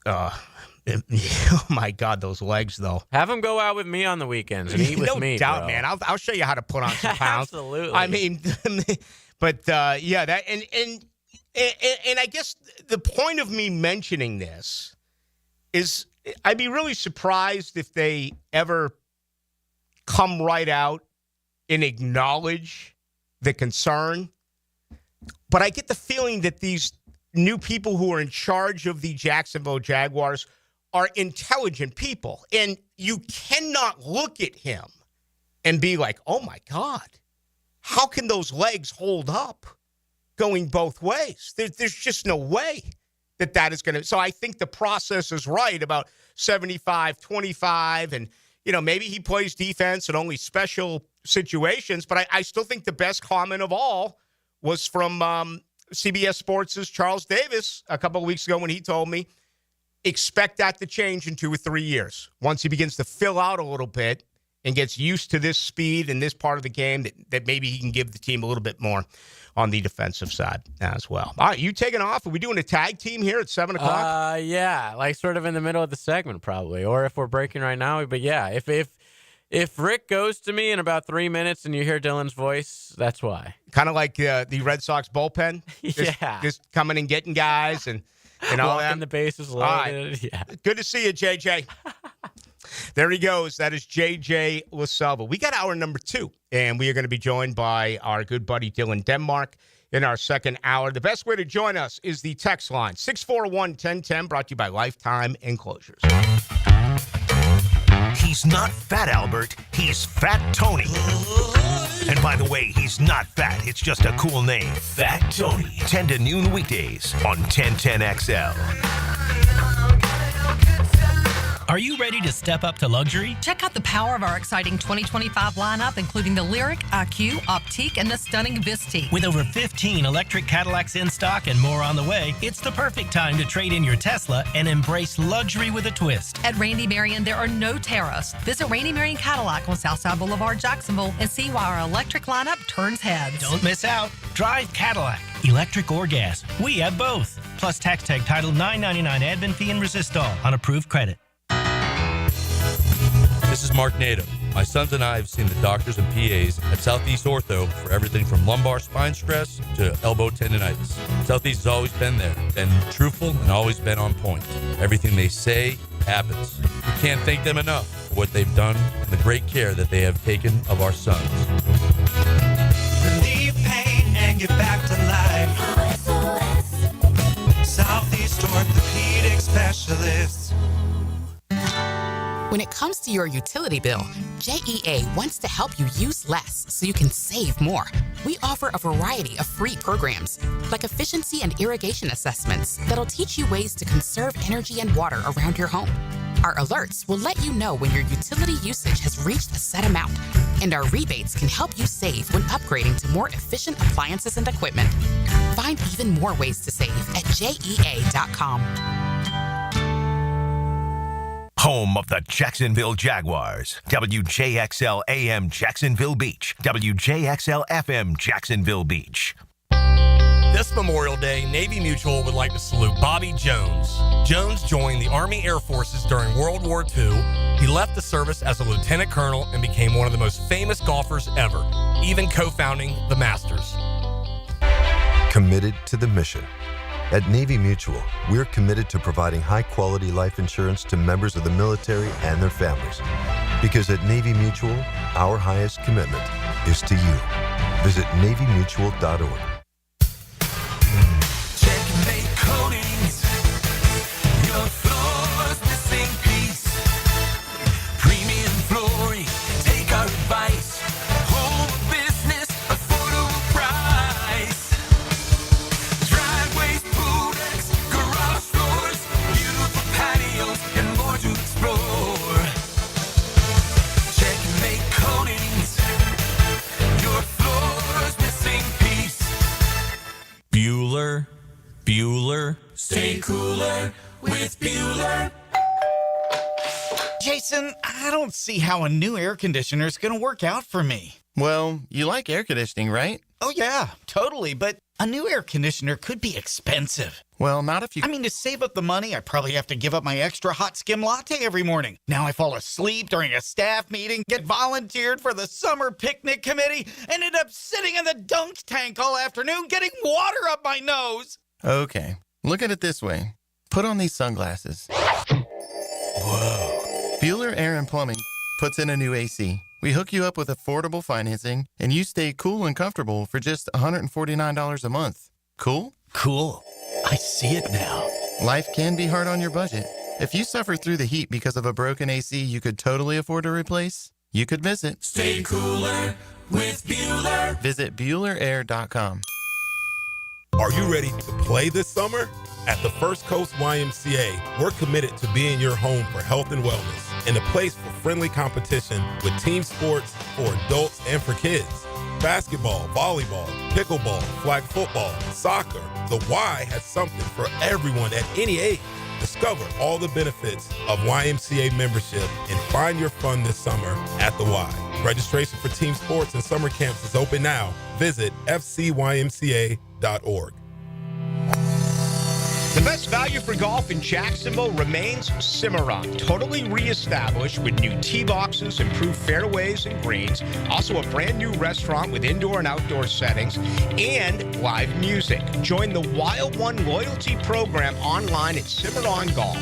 oh my God, those legs, though. Have him go out with me on the weekends and eat with me, No doubt, bro. man. I'll show you how to put on some pounds. Absolutely. I mean, but yeah, that and I guess the point of me mentioning this is I'd be really surprised if they ever come right out and acknowledge the concern. But I get the feeling that these new people who are in charge of the Jacksonville Jaguars are intelligent people. And you cannot look at him and be like, oh, my God, how can those legs hold up going both ways? There's just no way that is going to. So I think the process is right about 75-25. And, you know, maybe he plays defense in only special situations. But I still think the best comment of all was from CBS Sports' Charles Davis a couple of weeks ago when he told me, expect that to change in 2 or 3 years. Once he begins to fill out a little bit and gets used to this speed and this part of the game, that maybe he can give the team a little bit more on the defensive side as well. All right, you taking off? Are we doing a tag team here at 7 o'clock? Yeah, like sort of in the middle of the segment probably, or if we're breaking right now. But yeah, if Rick goes to me in about 3 minutes and you hear Dylan's voice, that's why. Kind of like the Red Sox bullpen? Just coming and getting guys and all that. Walking the bases loaded. Right. Yeah. Good to see you, JJ. There he goes. That is JJ LaSalva. We got hour number 2, and we are going to be joined by our good buddy Dylan Denmark in our second hour. The best way to join us is the text line, 641-1010, brought to you by Lifetime Enclosures. He's not Fat Albert, he's Fat Tony. And by the way, he's not fat, it's just a cool name. Fat Tony. 10 to noon weekdays on 1010XL. Are you ready to step up to luxury? Check out the power of our exciting 2025 lineup, including the Lyric, IQ, Optique, and the stunning Visti. With over 15 electric Cadillacs in stock and more on the way, it's the perfect time to trade in your Tesla and embrace luxury with a twist. At Randy Marion, there are no tariffs. Visit Randy Marion Cadillac on Southside Boulevard, Jacksonville, and see why our electric lineup turns heads. Don't miss out. Drive Cadillac, electric or gas. We have both. Plus tax tag title $9.99 admin fee and resistol on approved credit. This is Mark Nato. My sons and I have seen the doctors and PAs at Southeast Ortho for everything from lumbar spine stress to elbow tendonitis. Southeast has always been there, been truthful, and always been on point. Everything they say happens. We can't thank them enough for what they've done and the great care that they have taken of our sons. Relieve pain and get back to life. Southeast Orthopedic Specialists. When it comes to your utility bill, JEA wants to help you use less so you can save more. We offer a variety of free programs, like efficiency and irrigation assessments that'll teach you ways to conserve energy and water around your home. Our alerts will let you know when your utility usage has reached a set amount, and our rebates can help you save when upgrading to more efficient appliances and equipment. Find even more ways to save at JEA.com. Home of the Jacksonville Jaguars. WJXL AM Jacksonville Beach. WJXL FM Jacksonville Beach. This Memorial Day, Navy Mutual would like to salute Bobby Jones. Jones joined the Army Air Forces during World War II. He left the service as a lieutenant colonel and became one of the most famous golfers ever, even co-founding the Masters. Committed to the mission. At Navy Mutual, we're committed to providing high-quality life insurance to members of the military and their families. Because at Navy Mutual, our highest commitment is to you. Visit NavyMutual.org. Checkmate Coatings. Your floor's missing piece. Premium flooring. Take our advice. Home business, affordable price. Driveways, pool decks, garage doors, beautiful patios, and more to explore. Checkmate Coatings. Your floor's missing piece. with Bueller. Jason, I don't see how a new air conditioner is going to work out for me. Well, you like air conditioning, right? Oh, yeah, totally. But a new air conditioner could be expensive. Well, not if you... I mean, to save up the money, I probably have to give up my extra hot skim latte every morning. Now I fall asleep during a staff meeting, get volunteered for the summer picnic committee, and end up sitting in the dunk tank all afternoon getting water up my nose. Okay, look at it this way. Put on these sunglasses. Whoa. Bueller Air and Plumbing puts in a new AC. We hook you up with affordable financing, and you stay cool and comfortable for just $149 a month. Cool? Cool. I see it now. Life can be hard on your budget. If you suffer through the heat because of a broken AC you could totally afford to replace, you could visit. Stay cooler with Bueller. Visit BuellerAir.com. Are you ready to play this summer? At the First Coast YMCA, we're committed to being your home for health and wellness and a place for friendly competition with team sports for adults and for kids. Basketball, volleyball, pickleball, flag football, soccer. The Y has something for everyone at any age. Discover all the benefits of YMCA membership and find your fun this summer at the Y. Registration for team sports and summer camps is open now. Visit fcymca.org. The best value for golf in Jacksonville remains Cimarron. Totally reestablished with new tee boxes, improved fairways and greens. Also a brand new restaurant with indoor and outdoor settings and live music. Join the Wild One loyalty program online at Cimarron Golf.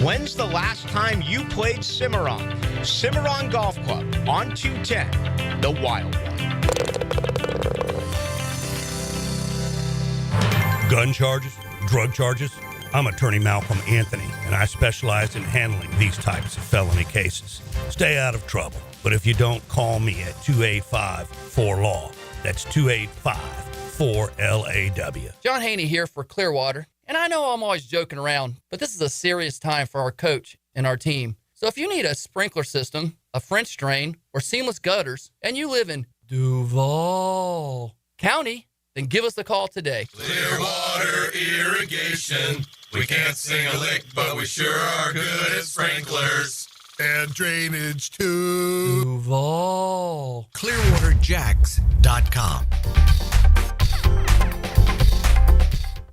When's the last time you played Cimarron? Cimarron Golf Club on 210, the Wild One. Gun charges? Drug charges? I'm Attorney Malcolm Anthony, and I specialize in handling these types of felony cases. Stay out of trouble, but if you don't, call me at 285-4LAW. That's 285-4LAW. John Haney here for Clearwater, and I know I'm always joking around, but this is a serious time for our coach and our team. So if you need a sprinkler system, a French drain, or seamless gutters, and you live in Duval County, then give us a call today. Clearwater Irrigation. We can't sing a lick, but we sure are good at sprinklers. And drainage too. Duval. ClearwaterJacks.com.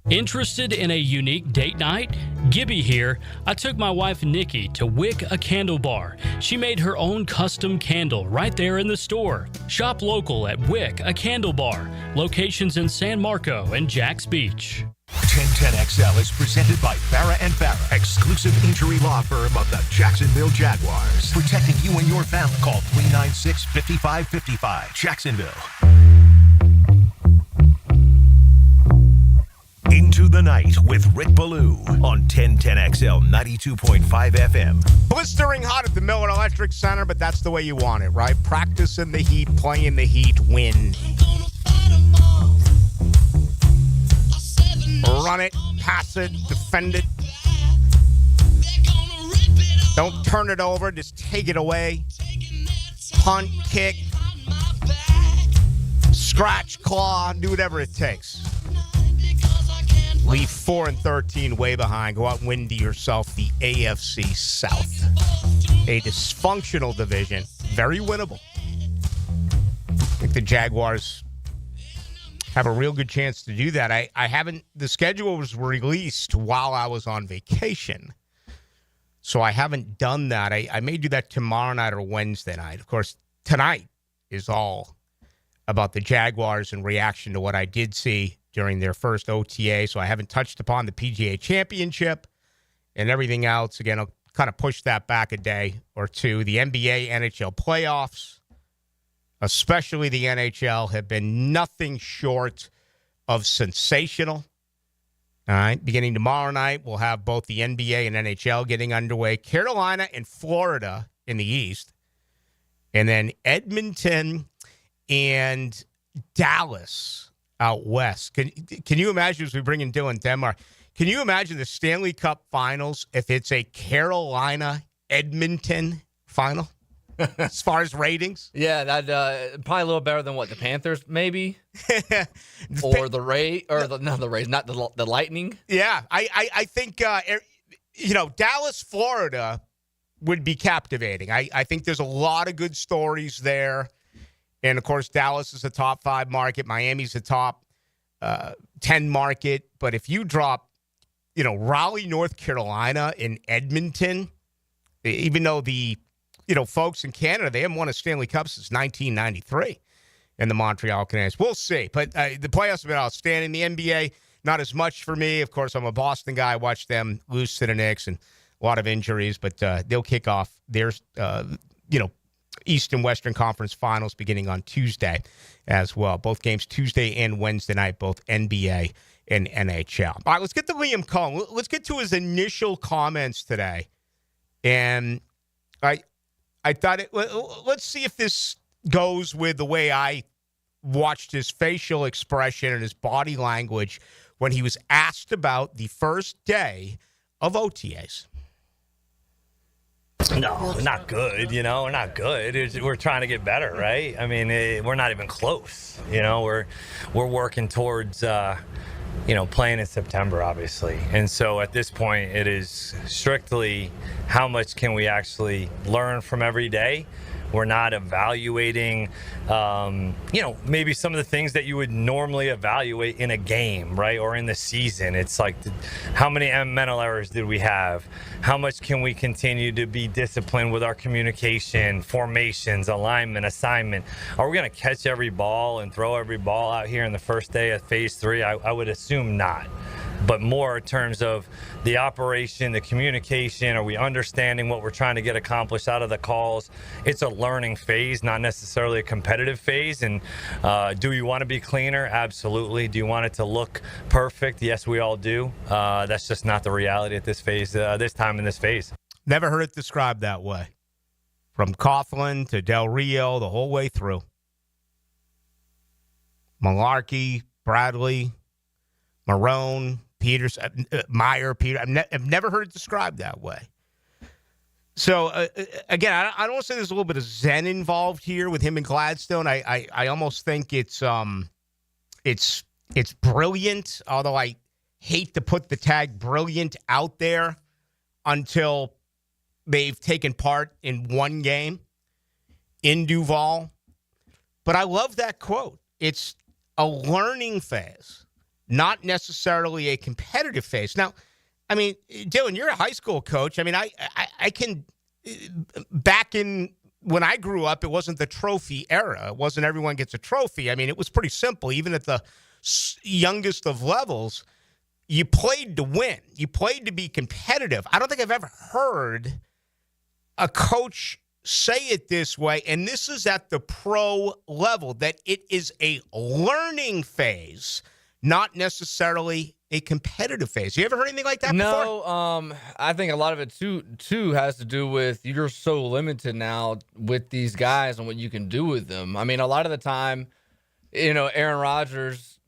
Interested in a unique date night? Gibby here. I took my wife Nikki to Wick a Candle Bar. She made her own custom candle right there in the store. Shop local at Wick a Candle Bar. Locations in San Marco and Jacks Beach. 1010XL is presented by Farrah & Farrah, exclusive injury law firm of the Jacksonville Jaguars. Protecting you and your family. Call 396-5555. Jacksonville. Into the Night with Rick Ballou on 1010XL 92.5 FM. Blistering hot at the Miller Electric Center, but that's the way you want it, right? Practice in the heat, play in the heat, win. Run it, pass it, defend it. Don't turn it over, just take it away. Punt, kick, scratch, claw, do whatever it takes. Leave 4-13 way behind. Go out and win to yourself the AFC South. A dysfunctional division. Very winnable. I think the Jaguars have a real good chance to do that. I haven't, the schedule was released while I was on vacation. So I haven't done that. I may do that tomorrow night or Wednesday night. Of course, tonight is all about the Jaguars in reaction to what I did see during their first OTA, so I haven't touched upon the PGA Championship and everything else. Again, I'll kind of push that back a day or two. The NBA, NHL playoffs, especially the NHL, have been nothing short of sensational. All right, beginning tomorrow night, we'll have both the NBA and NHL getting underway. Carolina and Florida in the East, and then Edmonton and Dallas out west. Can you imagine, as we bring in Dylan Denmark, can you imagine the Stanley Cup Finals if it's a Carolina-Edmonton final as far as ratings? Yeah, that probably a little better than what, the Panthers maybe? Or the Rays, or the Rays, not the Lightning? Yeah, I think Dallas, Florida would be captivating. I think there's a lot of good stories there. And, of course, Dallas is a top 5 market. Miami's a top 10 market. But if you drop, Raleigh, North Carolina, and Edmonton, even though the, folks in Canada, they haven't won a Stanley Cup since 1993 in the Montreal Canadiens. We'll see. But the playoffs have been outstanding. The NBA, not as much for me. Of course, I'm a Boston guy. I watched them lose to the Knicks and a lot of injuries. But they'll kick off their, East and Western Conference Finals beginning on Tuesday as well. Both games Tuesday and Wednesday night, both NBA and NHL. All right, let's get to Liam Cohen. Let's get to his initial comments today. And I thought let's see if this goes with the way I watched his facial expression and his body language when he was asked about the first day of OTAs. No, we're not good, we're not good. We're trying to get better, right? I mean, we're not even close, we're working towards, playing in September, obviously. And so at this point, it is strictly how much can we actually learn from every day. We're not evaluating, maybe some of the things that you would normally evaluate in a game, right? Or in the season. It's like, how many mental errors did we have? How much can we continue to be disciplined with our communication, formations, alignment, assignment? Are we going to catch every ball and throw every ball out here in the first day of phase 3? I would assume not. But more in terms of the operation, the communication, are we understanding what we're trying to get accomplished out of the calls? It's a learning phase, not necessarily a competitive phase. And do you want to be cleaner? Absolutely. Do you want it to look perfect? Yes, we all do. That's just not the reality at this phase, this time in this phase. Never heard it described that way. From Coughlin to Del Rio, the whole way through. Malarkey, Bradley, Marone, Peters, Meyer, Peter. I've never heard it described that way. So, again, I don't want to say there's a little bit of zen involved here with him and Gladstone. I almost think it's brilliant, although I hate to put the tag brilliant out there until they've taken part in one game in Duval. But I love that quote. It's a learning phase, not necessarily a competitive phase. Now, I mean, Dylan, you're a high school coach. I mean, I can, back in when I grew up, it wasn't the trophy era. It wasn't everyone gets a trophy. I mean, it was pretty simple. Even at the youngest of levels, you played to win. You played to be competitive. I don't think I've ever heard a coach say it this way, and this is at the pro level, that it is a learning phase, not necessarily a competitive phase. You ever heard anything like that before? No, I think a lot of it too has to do with you're so limited now with these guys and what you can do with them. I mean, a lot of the time, Aaron Rodgers,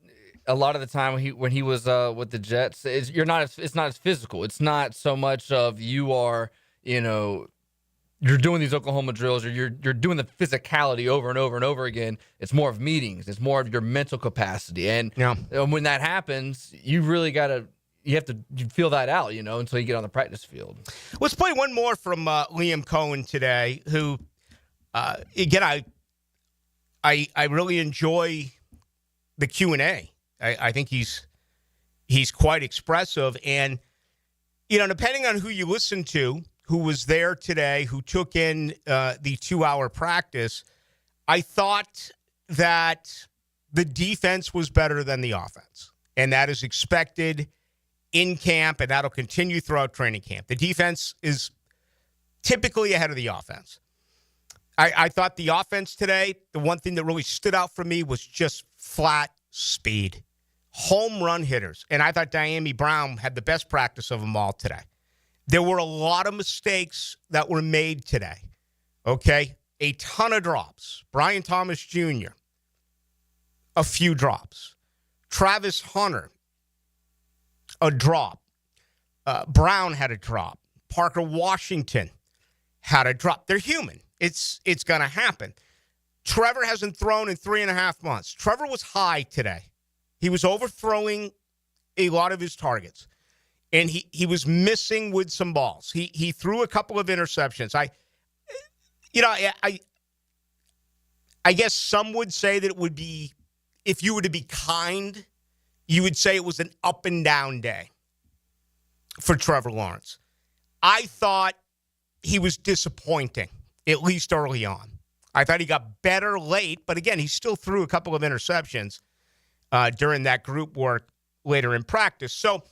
a lot of the time when he was with the Jets, it's not as physical. It's not so much of you are, you're doing these Oklahoma drills, or you're doing the physicality over and over and over again. It's more of meetings. It's more of your mental capacity. And when that happens, you really you have to feel that out, until you get on the practice field. Let's play one more from Liam Cohen today, who, again, I really enjoy the Q&A. I think he's quite expressive. And, depending on who you listen to, who was there today, who took in the 2-hour practice, I thought that the defense was better than the offense. And that is expected in camp, and that'll continue throughout training camp. The defense is typically ahead of the offense. I thought the offense today, the one thing that really stood out for me was just flat speed. Home run hitters. And I thought Diami Brown had the best practice of them all today. There were a lot of mistakes that were made today, okay? A ton of drops. Brian Thomas Jr., a few drops. Travis Hunter, a drop. Brown had a drop. Parker Washington had a drop. They're human. It's going to happen. Trevor hasn't thrown in 3.5 months. Trevor was high today. He was overthrowing a lot of his targets. and he was missing with some balls. He threw a couple of interceptions. I guess some would say that it would be, if you were to be kind, you would say it was an up and down day for Trevor Lawrence. I thought he was disappointing, at least early on. I thought he got better late, but again, he still threw a couple of interceptions during that group work later in practice. So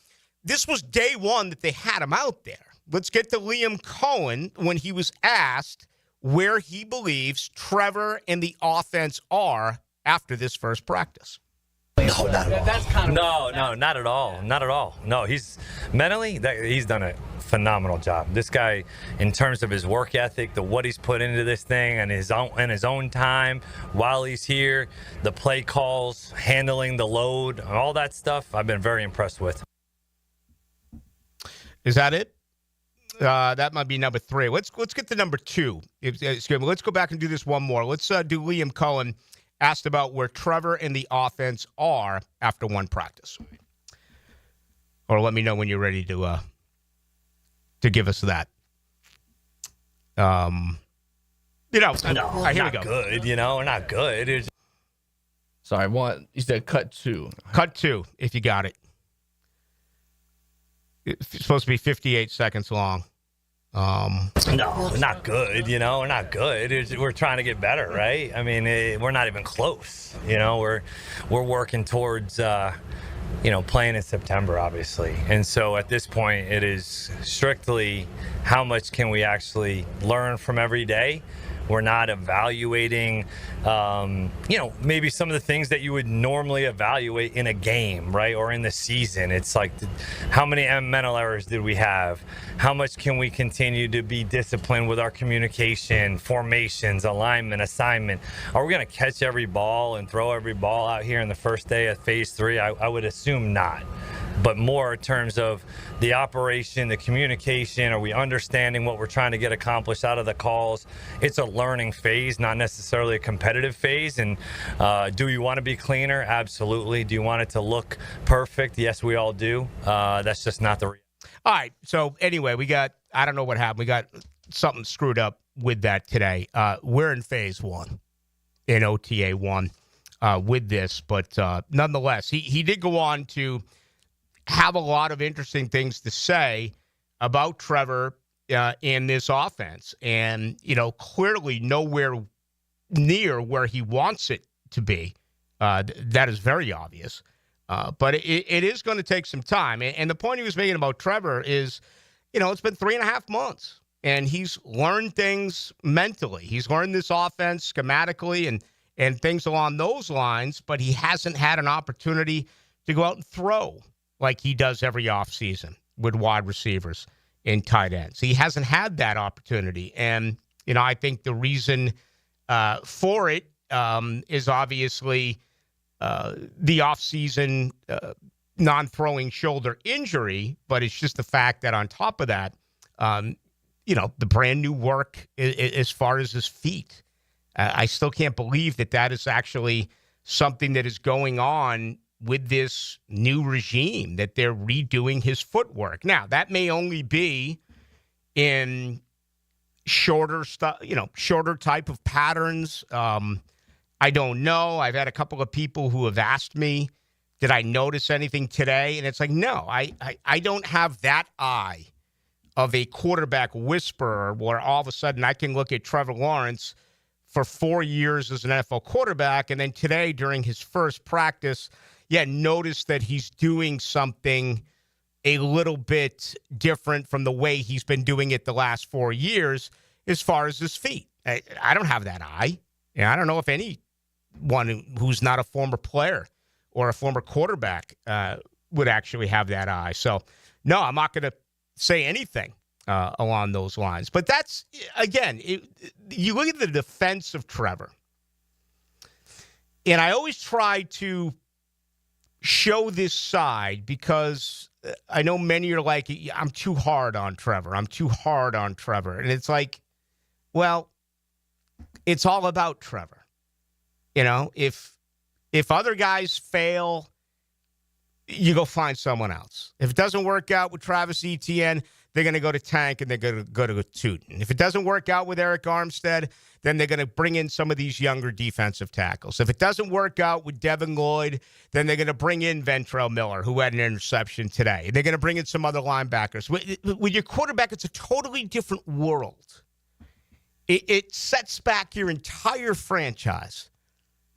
this was day one that they had him out there. Let's get to Liam Cohen when he was asked where he believes Trevor and the offense are after this first practice. No, not at all. Not at all. No, he's mentally, he's done a phenomenal job. This guy, in terms of his work ethic, what he's put into this thing and his own time while he's here, the play calls, handling the load, all that stuff, I've been very impressed with. Is that it? That might be number 3. Let's get to number 2. Let's go back and do this one more. Let's do Liam Cohen asked about where Trevor and the offense are after one practice. Or let me know when you're ready to give us that. No, here we go. Good. We're not good. Sorry, you said cut 2. Cut 2, if you got it. It's supposed to be 58 seconds long. No, not good. We're not good. We're trying to get better, right? I mean, we're not even close. We're working towards, playing in September, obviously. And so at this point, it is strictly how much can we actually learn from every day. We're not evaluating, maybe some of the things that you would normally evaluate in a game, right? Or in the season. It's like, how many mental errors did we have? How much can we continue to be disciplined with our communication, formations, alignment, assignment? Are we going to catch every ball and throw every ball out here in the first day of phase 3? I would assume not. But more in terms of the operation, the communication, are we understanding what we're trying to get accomplished out of the calls? It's a learning phase, not necessarily a competitive phase. And do you want to be cleaner? Absolutely. Do you want it to look perfect? Yes, we all do. That's just not the reality. All right. So anyway, I don't know what happened. We got something screwed up with that today. We're in phase 1 in OTA 1 with this. But nonetheless, he did go on to have a lot of interesting things to say about Trevor in this offense. And, clearly nowhere near where he wants it to be. That is very obvious. But it is going to take some time. And the point he was making about Trevor is, it's been 3.5 months. And he's learned things mentally. He's learned this offense schematically and things along those lines. But he hasn't had an opportunity to go out and throw like he does every offseason with wide receivers and tight ends. He hasn't had that opportunity. And, I think the reason for it is obviously the offseason non-throwing shoulder injury, but it's just the fact that on top of that, the brand new work as far as his feet. I still can't believe that is actually something that is going on with this new regime, that they're redoing his footwork. Now, that may only be in shorter type of patterns. I don't know. I've had a couple of people who have asked me, did I notice anything today? And it's like, no, I don't have that eye of a quarterback whisperer where all of a sudden I can look at Trevor Lawrence for 4 years as an NFL quarterback, and then today during his first practice, notice that he's doing something a little bit different from the way he's been doing it the last 4 years as far as his feet. I don't have that eye. I don't know if anyone who's not a former player or a former quarterback would actually have that eye. So, no, I'm not going to say anything along those lines. But that's, again, you look at the defense of Trevor, and I always try to show this side because I know many are like, I'm too hard on Trevor. I'm too hard on Trevor. And it's like, well, it's all about Trevor. If other guys fail, you go find someone else. If it doesn't work out with Travis Etienne, they're going to go to Tank and they're going to go to Tootin. If it doesn't work out with Eric Armstead, then they're going to bring in some of these younger defensive tackles. If it doesn't work out with Devin Lloyd, then they're going to bring in Ventrell Miller, who had an interception today. They're going to bring in some other linebackers. With your quarterback, it's a totally different world. It sets back your entire franchise.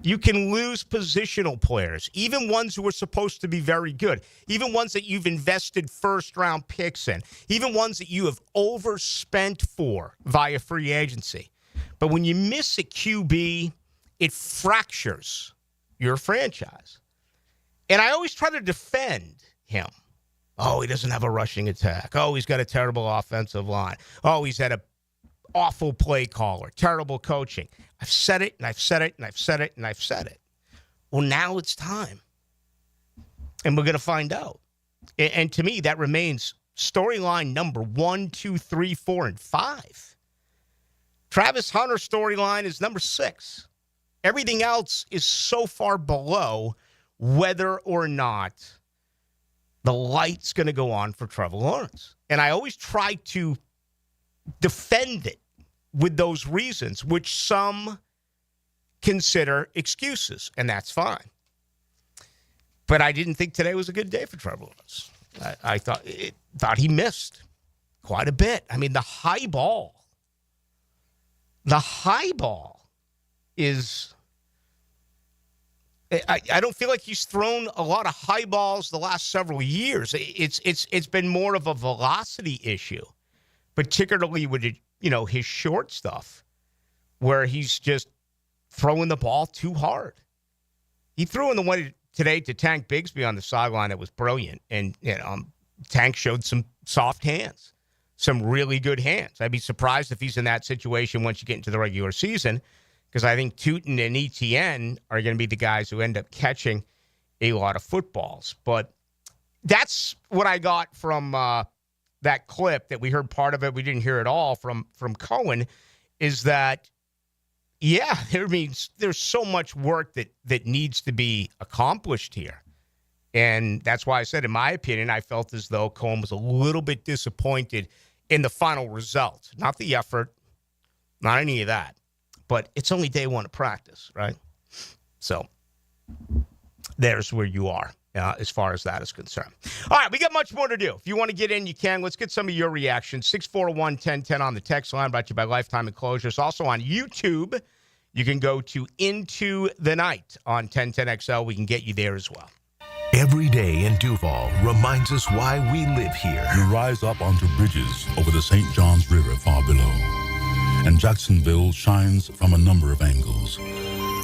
You can lose positional players, even ones who are supposed to be very good, even ones that you've invested first-round picks in, even ones that you have overspent for via free agency. But when you miss a QB, it fractures your franchise. And I always try to defend him. Oh, he doesn't have a rushing attack. Oh, he's got a terrible offensive line. Oh, he's had a awful play caller, terrible coaching. I've said it, and I've said it, and I've said it, and I've said it. Well, now it's time. And we're going to find out. And to me, that remains storyline number 1, 2, 3, 4, and 5. Travis Hunter's storyline is number 6. Everything else is so far below whether or not the light's going to go on for Trevor Lawrence. And I always try to defend it with those reasons, which some consider excuses, and that's fine. But I didn't think today was a good day for Trevor Lawrence. I thought he missed quite a bit. I mean, the high ball is... I don't feel like he's thrown a lot of high balls the last several years. It's been more of a velocity issue, particularly with his short stuff, where he's just throwing the ball too hard. He threw in the one today to Tank Bigsby on the sideline that was brilliant, and Tank showed some soft hands, some really good hands. I'd be surprised if he's in that situation once you get into the regular season, because I think Tootin and Etienne are going to be the guys who end up catching a lot of footballs. But that's what I got from that clip that we heard part of it. We didn't hear it all from Cohen, is that, yeah, there's so much work that needs to be accomplished here. And that's why I said, in my opinion, I felt as though Cohen was a little bit disappointed in the final result. Not the effort, not any of that. But it's only day one of practice, right? So there's where you are as far as that is concerned. All right, we got much more to do. If you want to get in, you can. Let's get some of your reactions. 641-1010 on the text line, brought to you by Lifetime Enclosures. Also on YouTube, you can go to Into the Night on 1010XL. We can get you there as well. Every day in Duval reminds us why we live here. You rise up onto bridges over the St. Johns River far below. And Jacksonville shines from a number of angles,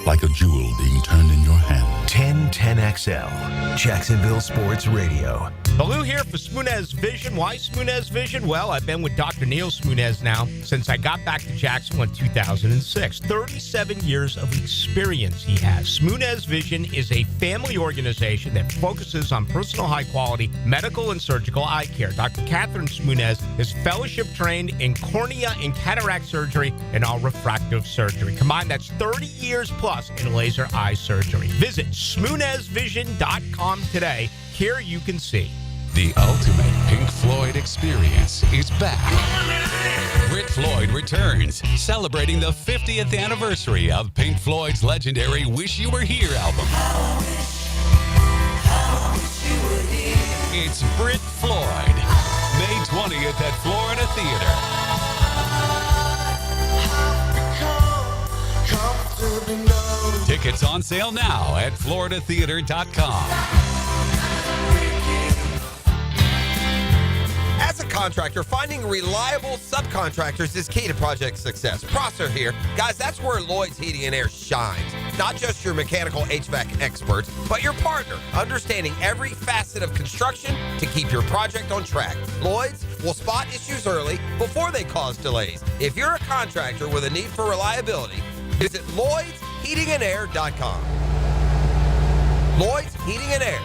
like a jewel being turned in your hand. 1010XL, Jacksonville Sports Radio. Ballou here for Smunez Vision. Why Smunez Vision? Well, I've been with Dr. Neil Smunez now since I got back to Jacksonville in 2006. 37 years of experience he has. Smunez Vision is a family organization that focuses on personal high-quality medical and surgical eye care. Dr. Catherine Smunez is fellowship trained in cornea and cataract surgery and all refractive surgery. Combined, that's 30 years plus in laser eye surgery. Visit SmunezVision.com today. Here you can see. The ultimate Pink Floyd experience is back. Brit Floyd returns, celebrating the 50th anniversary of Pink Floyd's legendary Wish You Were Here album. It's Brit Floyd, May 20th at Florida Theater. Tickets on sale now at floridatheater.com. As a contractor, finding reliable subcontractors is key to project success. Prosser here. Guys, that's where Lloyd's Heating and Air shines. Not just your mechanical HVAC experts, but your partner, understanding every facet of construction to keep your project on track. Lloyd's will spot issues early before they cause delays. If you're a contractor with a need for reliability, visit LloydsHeatingandAir.com. Lloyd's Heating and Air,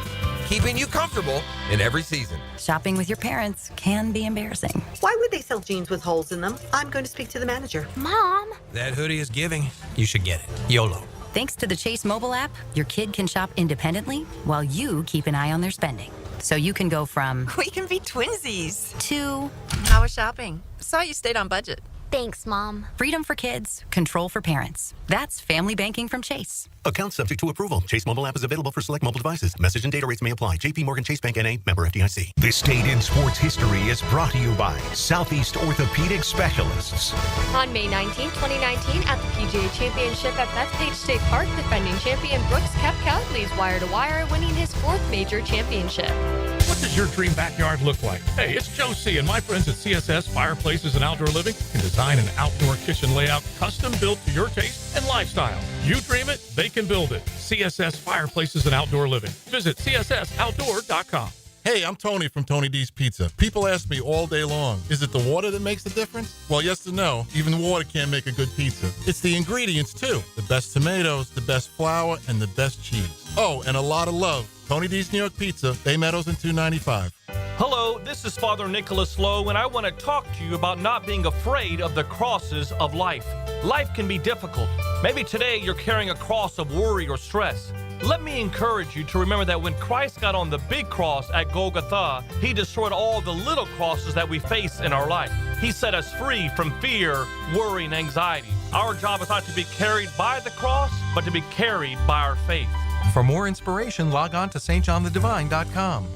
keeping you comfortable in every season. Shopping with your parents can be embarrassing. Why would they sell jeans with holes in them? I'm going to speak to the manager. Mom! That hoodie is giving. You should get it. YOLO. Thanks to the Chase mobile app, your kid can shop independently while you keep an eye on their spending. So you can go from We can be twinsies. to How was shopping? Saw you stayed on budget. thanks, Mom. Freedom for kids, control for parents. That's family banking from Chase. Account subject to approval. Chase mobile app is available for select mobile devices. Message and data rates may apply. JP Morgan Chase Bank N.A. member FDIC. This Day in Sports History is brought to you by Southeast Orthopedic Specialists. On May 19, 2019, at the PGA Championship at Bethpage State Park, defending champion Brooks Koepka leads wire-to-wire, winning his 4th major championship. What does your dream backyard look like? Hey, it's Joe C. and my friends at CSS Fireplaces and Outdoor Living can design an outdoor kitchen layout custom built to your taste and lifestyle. You dream it, they can build it. CSS Fireplaces and Outdoor Living. Visit cssoutdoor.com. Hey, I'm Tony from Tony D's Pizza. People ask me all day long, is it the water that makes the difference? Well, yes and no. Even water can't make a good pizza. It's the ingredients, too. The best tomatoes, the best flour, and the best cheese. Oh, and a lot of love. Tony D's New York Pizza, Bay Meadows and 295. Hello, this is Father Nicholas Lowe, and I want to talk to you about not being afraid of the crosses of life. Life can be difficult. Maybe today you're carrying a cross of worry or stress. Let me encourage you to remember that when Christ got on the big cross at Golgotha, he destroyed all the little crosses that we face in our life. He set us free from fear, worry, and anxiety. Our job is not to be carried by the cross, but to be carried by our faith. For more inspiration, log on to stjohnthedivine.com.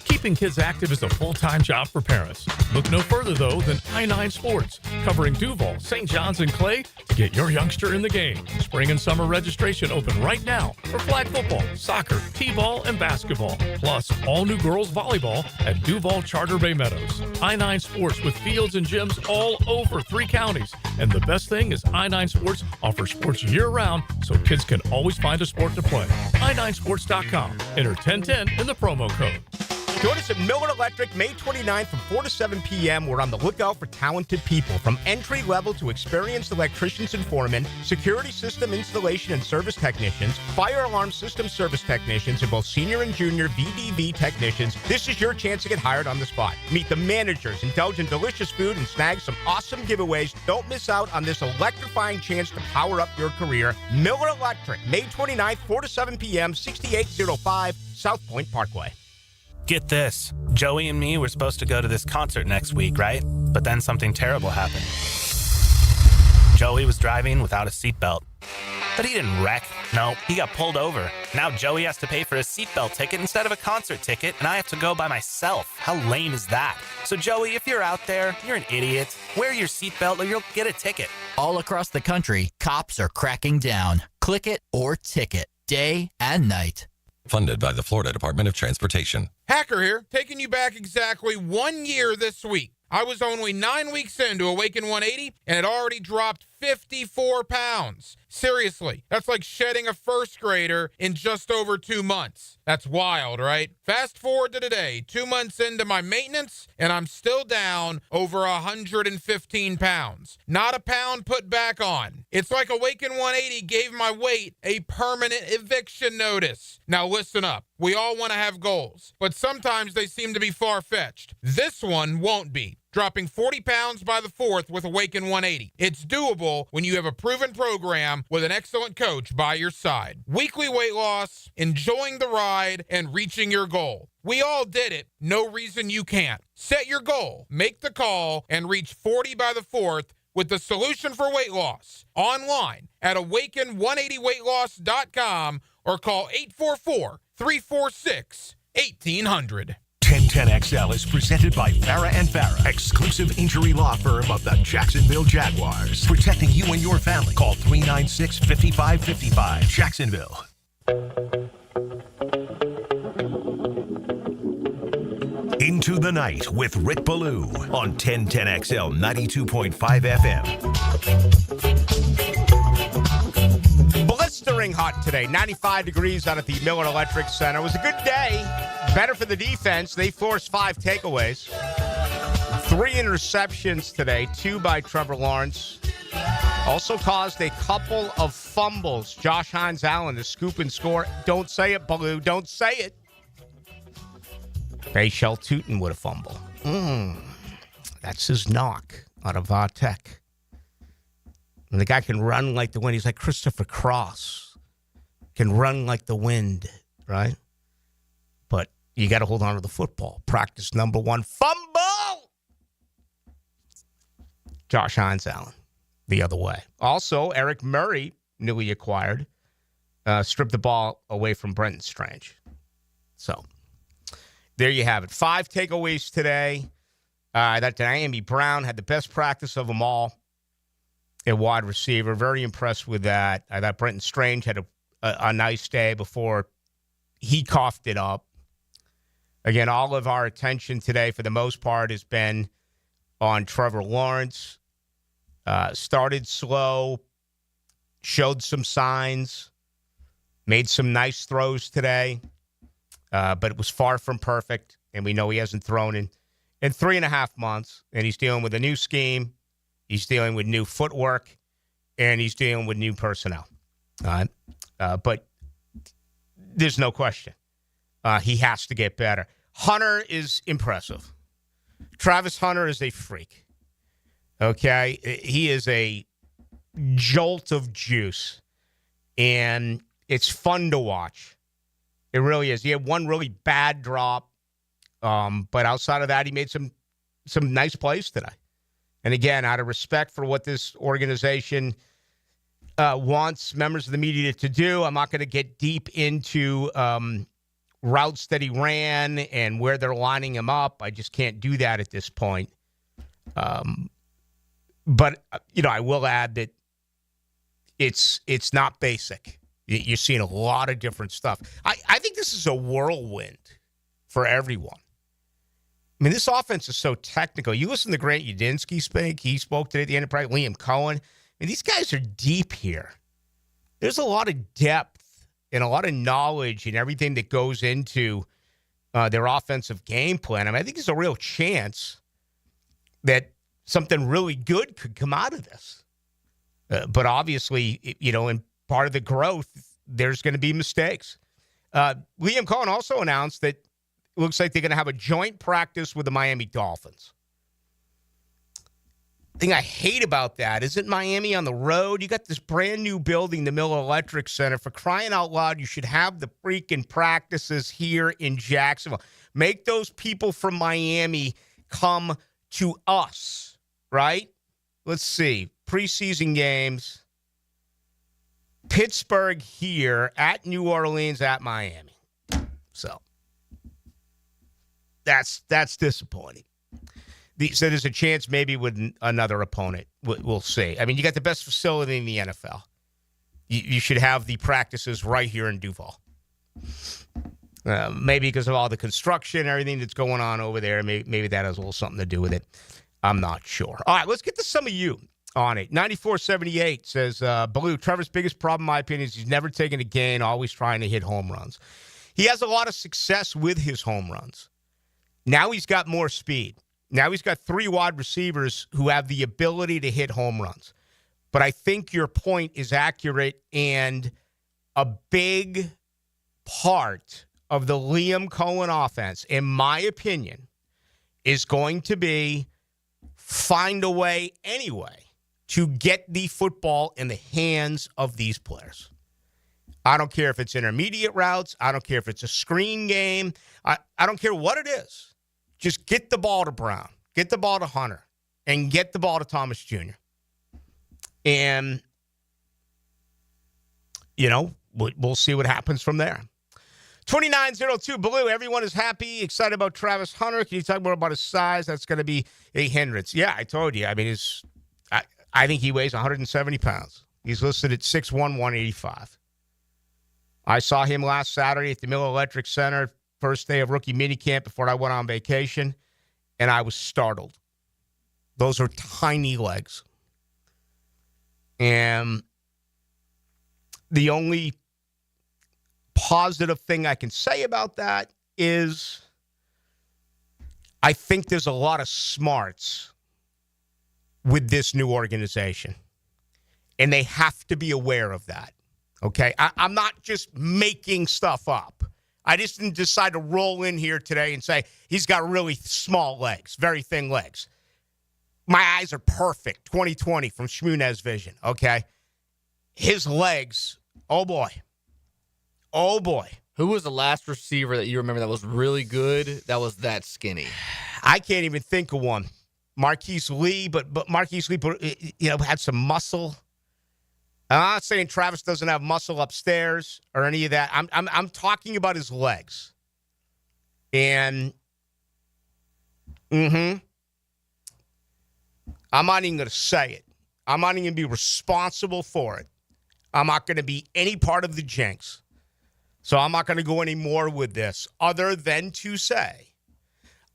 Keeping kids active is a full-time job for parents. Look no further, though, than I-9 Sports, covering Duval, St. John's, and Clay to get your youngster in the game. Spring and summer registration open right now for flag football, soccer, t-ball, and basketball. Plus, all new girls volleyball at Duval Charter Bay Meadows. I-9 Sports with fields and gyms all over 3 counties. And the best thing is I-9 Sports offers sports year-round so kids can always find a sport to play. i9sports.com. Enter 1010 in the promo code. Join us at Miller Electric May 29th from 4 to 7 p.m. We're on the lookout for talented people, from entry-level to experienced electricians and foremen, security system installation and service technicians, fire alarm system service technicians, and both senior and junior VDV technicians. This is your chance to get hired on the spot. Meet the managers, indulge in delicious food, and snag some awesome giveaways. Don't miss out on this electrifying chance to power up your career. Miller Electric, May 29th, 4 to 7 p.m., 6805 South Point Parkway. Get this. Joey and me were supposed to go to this concert next week, right? But then something terrible happened. Joey was driving without a seatbelt. But he didn't wreck. No, he got pulled over. Now Joey has to pay for a seatbelt ticket instead of a concert ticket, and I have to go by myself. How lame is that? So Joey, if you're out there, you're an idiot. Wear your seatbelt or you'll get a ticket. All across the country, cops are cracking down. Click it or ticket, day and night. Funded by the Florida Department of Transportation. Hacker here, taking you back exactly 1 year this week. I was only 9 weeks into Awaken 180 and had already dropped 54 pounds. Seriously, that's like shedding a first grader in just over 2 months. That's wild, right? Fast forward to today, 2 months into my maintenance, and I'm still down over 115 pounds. Not a pound put back on. It's like Awaken 180 gave my weight a permanent eviction notice. Now listen up. We all want to have goals, but sometimes they seem to be far-fetched. This one won't be. Dropping 40 pounds by the 4th with Awaken 180. It's doable when you have a proven program with an excellent coach by your side. Weekly weight loss, enjoying the ride, and reaching your goal. We all did it. No reason you can't. Set your goal, make the call, and reach 40 by the 4th with the solution for weight loss. Online at awaken180weightloss.com or call 844-346-1800. 1010XL is presented by Farah & Farah, exclusive injury law firm of the Jacksonville Jaguars. Protecting you and your family. Call 396-5555. Jacksonville. Into the Night with Rick Ballou on 1010XL 92.5 FM. Blistering hot today, 95 degrees out at the Miller Electric Center. It was a good day. Better for the defense. They forced 5 takeaways. 3 interceptions today, 2 by Trevor Lawrence. Also caused a couple of fumbles. Josh Hines-Allen, the scoop and score. Don't say it, Ballou. Don't say it. Bayshell Tootin with a fumble. That's his knock out of Tech. And the guy can run like the wind. He's like Christopher Cross. Can run like the wind, right? But you got to hold on to the football. Practice number 1, fumble! Josh Hines Allen, the other way. Also, Eric Murray, newly acquired, stripped the ball away from Brenton Strange. So, there you have it. 5 takeaways today. That Diami Brown had the best practice of them all at wide receiver. Very impressed with that. I thought Brenton Strange had a nice day before he coughed it up. Again, all of our attention today, for the most part, has been on Trevor Lawrence. Started slow, showed some signs, made some nice throws today, but it was far from perfect, and we know he hasn't thrown in 3.5 months, and he's dealing with a new scheme, he's dealing with new footwork, and he's dealing with new personnel. All right? But there's no question. He has to get better. Hunter is impressive. Travis Hunter is a freak. Okay? He is a jolt of juice, and it's fun to watch. It really is. He had one really bad drop, but outside of that, he made some nice plays today. And again, out of respect for what this organization wants members of the media to do, I'm not going to get deep into routes that he ran and where they're lining him up. I just can't do that at this point. But, I will add that it's not basic. You're seeing a lot of different stuff. I think this is a whirlwind for everyone. I mean, this offense is so technical. You listen to Grant Udinski speak. He spoke today at the end of practice. Liam Cohen. I mean, these guys are deep here. There's a lot of depth and a lot of knowledge and everything that goes into their offensive game plan. I mean, I think there's a real chance that something really good could come out of this. But obviously, in part of the growth, there's going to be mistakes. Liam Cohen also announced that it looks like they're going to have a joint practice with the Miami Dolphins. The thing I hate about that isn't Miami on the road. You got this brand new building, the Miller Electric Center. For crying out loud, you should have the freaking practices here in Jacksonville. Make those people from Miami come to us, right? Let's see. Preseason games. Pittsburgh here, at New Orleans, at Miami. So that's disappointing. So there's a chance maybe with another opponent. We'll see. I mean, you got the best facility in the NFL. You should have the practices right here in Duval. Maybe because of all the construction and everything that's going on over there. Maybe that has a little something to do with it. I'm not sure. All right, let's get to some of you on it. 9478 says, Ballou, Trevor's biggest problem, in my opinion, is he's never taken a gain, always trying to hit home runs. He has a lot of success with his home runs. Now he's got more speed. Now he's got 3 wide receivers who have the ability to hit home runs. But I think your point is accurate, and a big part of the Liam Cohen offense, in my opinion, is going to be find a way anyway to get the football in the hands of these players. I don't care if it's intermediate routes. I don't care if it's a screen game. I don't care what it is. Just get the ball to Brown, get the ball to Hunter, and get the ball to Thomas Jr. And, we'll see what happens from there. 2902 Ballou, everyone is happy, excited about Travis Hunter. Can you talk more about his size? That's going to be a hindrance. Yeah, I told you. I mean, I think he weighs 170 pounds. He's listed at 6'1", 185. I saw him last Saturday at the Miller Electric Center, first day of rookie minicamp before I went on vacation, and I was startled. Those are tiny legs. And the only positive thing I can say about that is I think there's a lot of smarts with this new organization, and they have to be aware of that, okay? I'm not just making stuff up. I just didn't decide to roll in here today and say he's got really small legs, very thin legs. My eyes are perfect. 2020 from Shmunez Vision, okay? His legs, oh boy. Oh boy. Who was the last receiver that you remember that was really good, that was that skinny? I can't even think of one. Marquise Lee, but Marquise Lee, had some muscle. I'm not saying Travis doesn't have muscle upstairs or any of that. I'm talking about his legs. And, I'm not even going to say it. I'm not even going to be responsible for it. I'm not going to be any part of the jinx. So I'm not going to go any more with this other than to say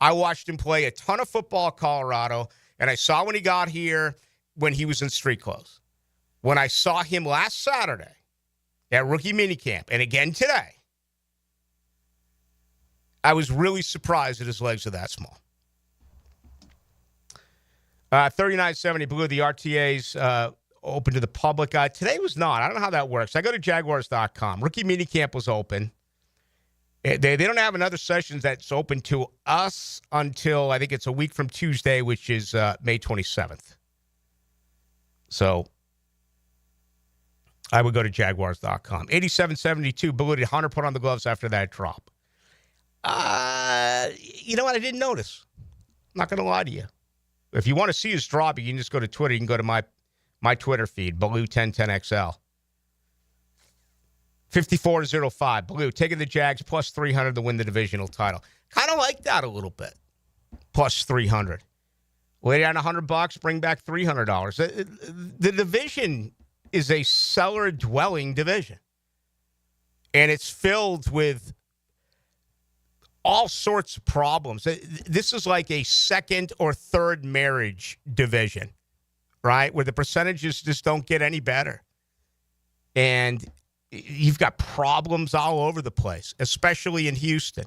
I watched him play a ton of football at Colorado, and I saw when he got here when he was in street clothes. When I saw him last Saturday at rookie minicamp, and again today, I was really surprised that his legs are that small. 3970 Blue, the RTAs open to the public. Today was not. I don't know how that works. I go to Jaguars.com. Rookie minicamp was open. They don't have another session that's open to us until I think it's a week from Tuesday, which is May 27th. So I would go to Jaguars.com. 8772 Blue, did Hunter put on the gloves after that drop? You know what? I didn't notice. I'm not going to lie to you. If you want to see his drop, you can just go to Twitter. You can go to my Twitter feed, Ballou1010XL. 5405, Blue, taking the Jags plus 300 to win the divisional title. Kind of like that a little bit. Plus 300. Lay down $100, bring back $300. The division is a cellar-dwelling division. And it's filled with all sorts of problems. This is like a second or third marriage division, right? Where the percentages just don't get any better. And you've got problems all over the place, especially in Houston.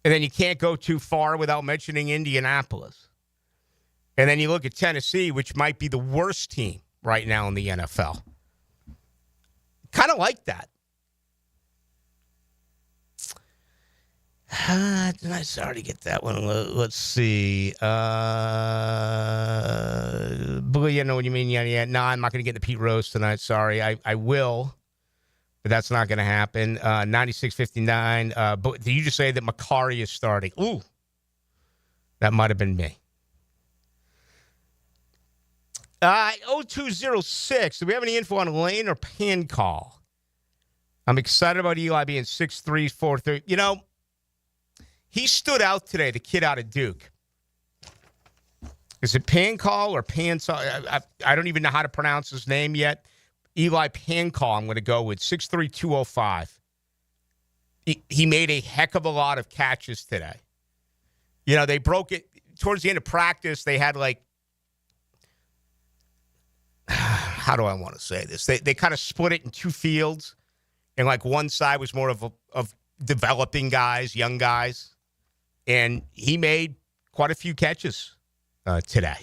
And then you can't go too far without mentioning Indianapolis. And then you look at Tennessee, which might be the worst team right now in the NFL. Kind of like that. Did I already get that one? Let's see. Blue, you know what you mean? Yeah. No, I'm not going to get the Pete Rose tonight. Sorry. I will, but that's not going to happen. 96.59. But did you just say that McCari is starting? Ooh, that might have been me. 0206. Do we have any info on Lane or Pan call? I'm excited about Eli being 6'3", 4'3". You know, he stood out today, the kid out of Duke. Is it Pancall or Pansall? I don't even know how to pronounce his name yet. Eli Pancall, I'm going to go with 6'3", 205. He made a heck of a lot of catches today. You know, they broke it. Towards the end of practice, they had like, how do I want to say this? They kind of split it in two fields. And like one side was more of developing guys, young guys. And he made quite a few catches today.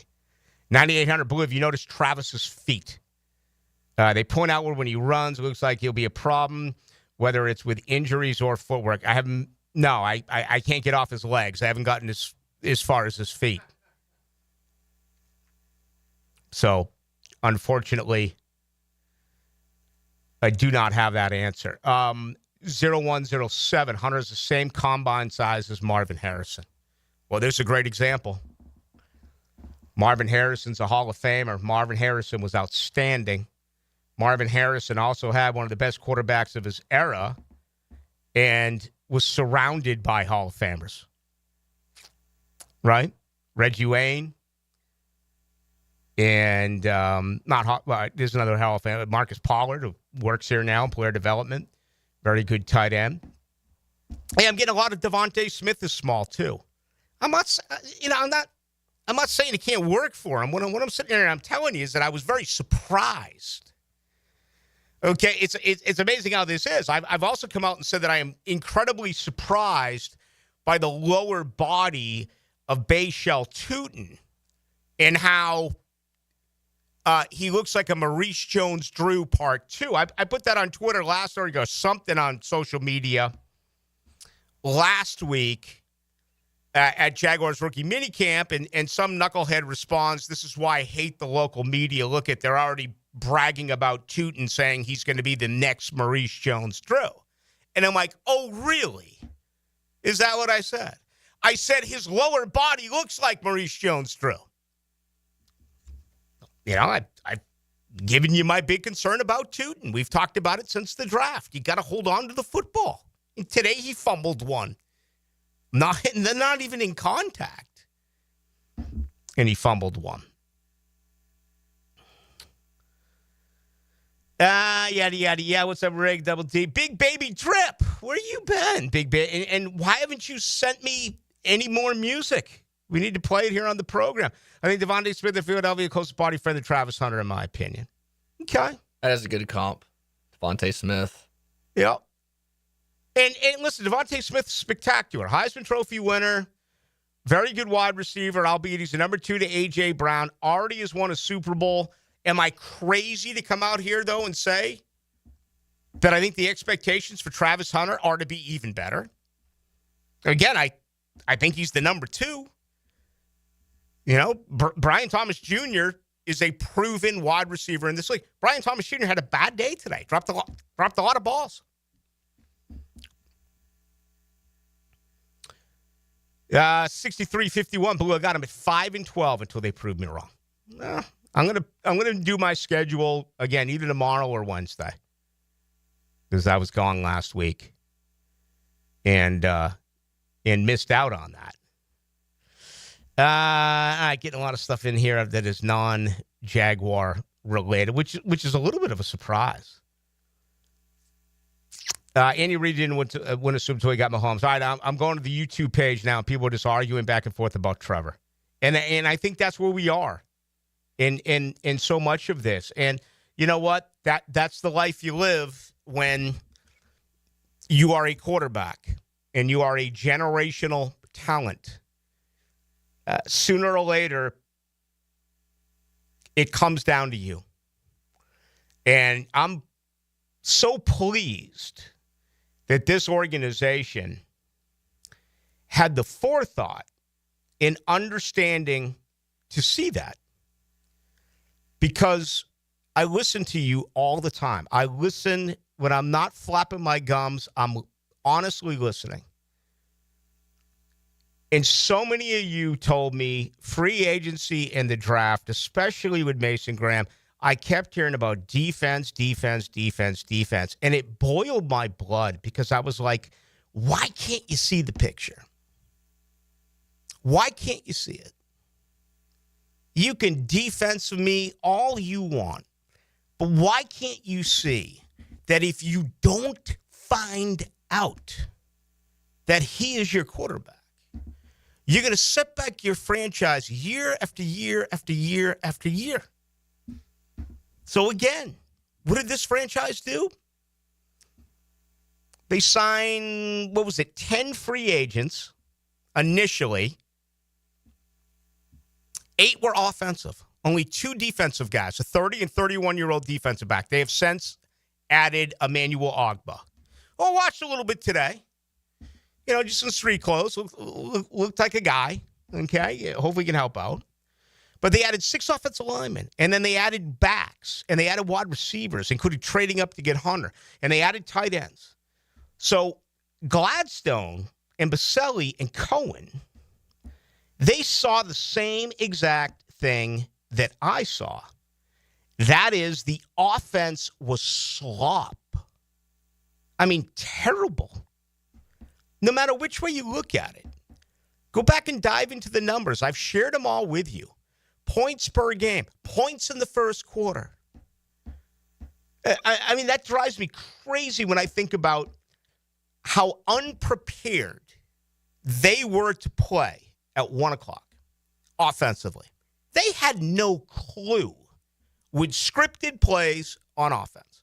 9800 Blue, have you noticed Travis's feet? They point out where when he runs, it looks like he'll be a problem, whether it's with injuries or footwork. I can't get off his legs. I haven't gotten as far as his feet. So, unfortunately, I do not have that answer. 0107, Hunter's the same combine size as Marvin Harrison. Well, there's a great example. Marvin Harrison's a Hall of Famer. Marvin Harrison was outstanding. Marvin Harrison also had one of the best quarterbacks of his era and was surrounded by Hall of Famers. Right? Reggie Wayne. And there's another Hall of Famer, Marcus Pollard, who works here now in player development. Very good tight end. Hey, I'm getting a lot of Devontae Smith is small too. I'm not saying it can't work for him. What I'm sitting there and I'm telling you is that I was very surprised. Okay, it's amazing how this is. I've also come out and said that I am incredibly surprised by the lower body of Bayshell Tootin and how he looks like a Maurice Jones-Drew Part 2. I put that on Twitter last week or something on social media last week. at Jaguars rookie minicamp, and some knucklehead responds, "This is why I hate the local media. Look at, they're already bragging about Tootin, saying he's going to be the next Maurice Jones-Drew." And I'm like, oh, really? Is that what I said? I said his lower body looks like Maurice Jones-Drew. You know, I've given you my big concern about Tootin. We've talked about it since the draft. You got to hold on to the football. And today he fumbled one. They're not even in contact. And he fumbled one. Yada, yada, yeah. What's up, Rig? Double D. Big Baby Drip. Where you been, Big Baby? And why haven't you sent me any more music? We need to play it here on the program. I think Devontae Smith of Philadelphia, closest body friend of Travis Hunter, in my opinion. Okay. That is a good comp. Devontae Smith. Yep. And listen, Devontae Smith is spectacular. Heisman Trophy winner. Very good wide receiver, albeit he's the number 2 to A.J. Brown. Already has won a Super Bowl. Am I crazy to come out here, though, and say that I think the expectations for Travis Hunter are to be even better? Again, I think he's the number 2. You know, Brian Thomas Jr. is a proven wide receiver in this league. Brian Thomas Jr. had a bad day today. Dropped a lot of balls. 63-51. Blue, I got him at 5-12 until they proved me wrong. I'm gonna do my schedule again, either tomorrow or Wednesday, because I was gone last week and missed out on that. I get a lot of stuff in here that is non-Jaguar related, which is a little bit of a surprise. Andy Reid didn't win a Super Bowl. He got Mahomes. All right, I'm going to the YouTube page now. People are just arguing back and forth about Trevor, and I think that's where we are in so much of this. And you know what? That's the life you live when you are a quarterback and you are a generational talent. Sooner or later, it comes down to you. And I'm so pleased that this organization had the forethought in understanding to see that. Because I listen to you all the time. I listen when I'm not flapping my gums. I'm honestly listening. And so many of you told me free agency and the draft, especially with Mason Graham, I kept hearing about defense. And it boiled my blood because I was like, why can't you see the picture? Why can't you see it? You can defense me all you want, but why can't you see that if you don't find out that he is your quarterback, you're going to set back your franchise year after year after year after year? So again, what did this franchise do? They signed, 10 free agents initially. 8 were offensive. Only 2 defensive guys, a 30 and 31-year-old defensive back. They have since added Emmanuel Ogbah. Well, watched a little bit today. You know, just in street clothes. Looked like a guy. Okay, yeah, hopefully he can help out. But they added 6 offensive linemen, and then they added backs, and they added wide receivers, including trading up to get Hunter, and they added tight ends. So Gladstone and Baselli and Cohen, they saw the same exact thing that I saw. That is, the offense was slop. I mean, terrible. No matter which way you look at it. Go back and dive into the numbers. I've shared them all with you. Points per game. Points in the first quarter. I mean, that drives me crazy when I think about how unprepared they were to play at 1 o'clock offensively. They had no clue with scripted plays on offense.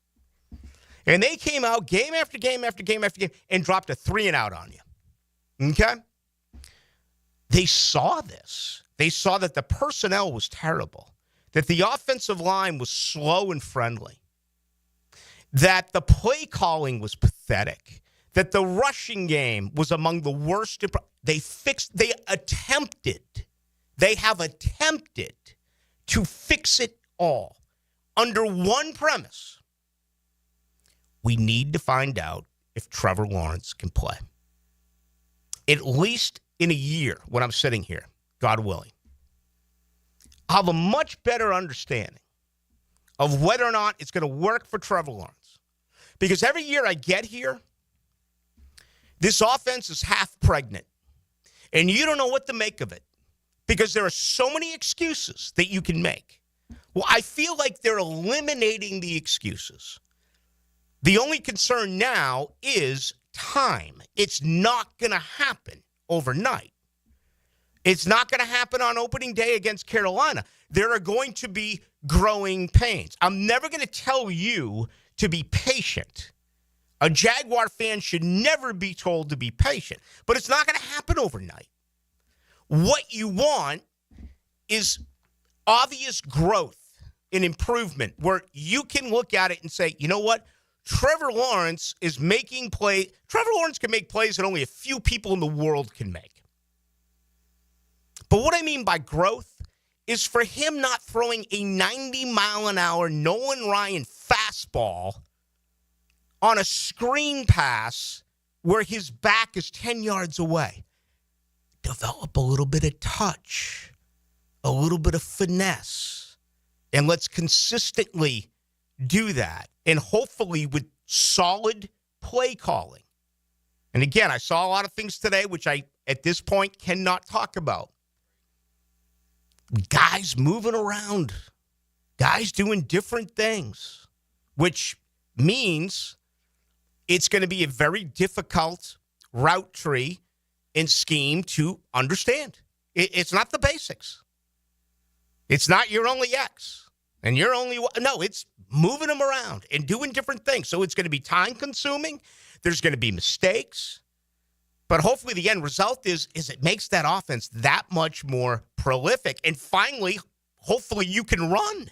And they came out game after game after game after game and dropped a 3-and-out on you. Okay? They saw this. They saw that the personnel was terrible, that the offensive line was slow and friendly, that the play calling was pathetic, that the rushing game was among the worst. They have attempted to fix it all under one premise. We need to find out if Trevor Lawrence can play. At least in a year, when I'm sitting here, God willing, I'll have a much better understanding of whether or not it's going to work for Trevor Lawrence. Because every year I get here, this offense is half pregnant. And you don't know what to make of it. Because there are so many excuses that you can make. Well, I feel like they're eliminating the excuses. The only concern now is time. It's not going to happen overnight. It's not going to happen on opening day against Carolina. There are going to be growing pains. I'm never going to tell you to be patient. A Jaguar fan should never be told to be patient. But it's not going to happen overnight. What you want is obvious growth and improvement where you can look at it and say, you know what? Trevor Lawrence is making plays. Trevor Lawrence can make plays that only a few people in the world can make. But what I mean by growth is for him not throwing a 90-mile-an-hour Nolan Ryan fastball on a screen pass where his back is 10 yards away. Develop a little bit of touch, a little bit of finesse, and let's consistently do that. And hopefully with solid play calling. And again, I saw a lot of things today which I, at this point, cannot talk about. Guys moving around. Guys doing different things. Which means it's going to be a very difficult route tree and scheme to understand. It's not the basics. It's not you're only X. And you're only... No, it's moving them around and doing different things. So it's going to be time-consuming. There's going to be mistakes. But hopefully the end result is it makes that offense that much more prolific. And finally, hopefully you can run.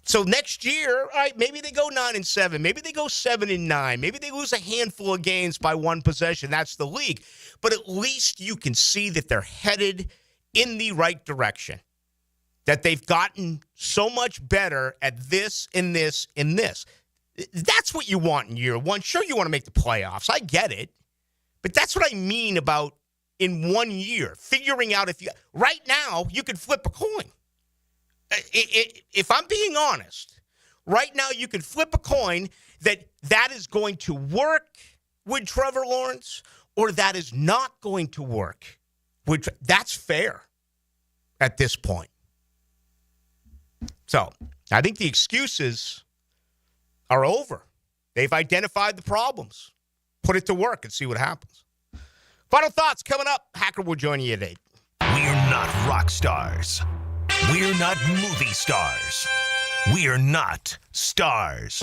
So next year, all right, maybe they go 9-7. Maybe they go 7-9. Maybe they lose a handful of games by one possession. That's the league. But at least you can see that they're headed in the right direction. That they've gotten so much better at this and this and this. That's what you want in year one. Sure, you want to make the playoffs. I get it. But that's what I mean about in 1 year. Figuring out if you... Right now, you could flip a coin. If I'm being honest, right now you could flip a coin that is going to work with Trevor Lawrence or that is not going to work. That's fair at this point. So, I think the excuses are over. They've identified the problems. Put it to work and see what happens. Final thoughts coming up. Hacker will join you today. We're not rock stars. We're not movie stars. We're not stars.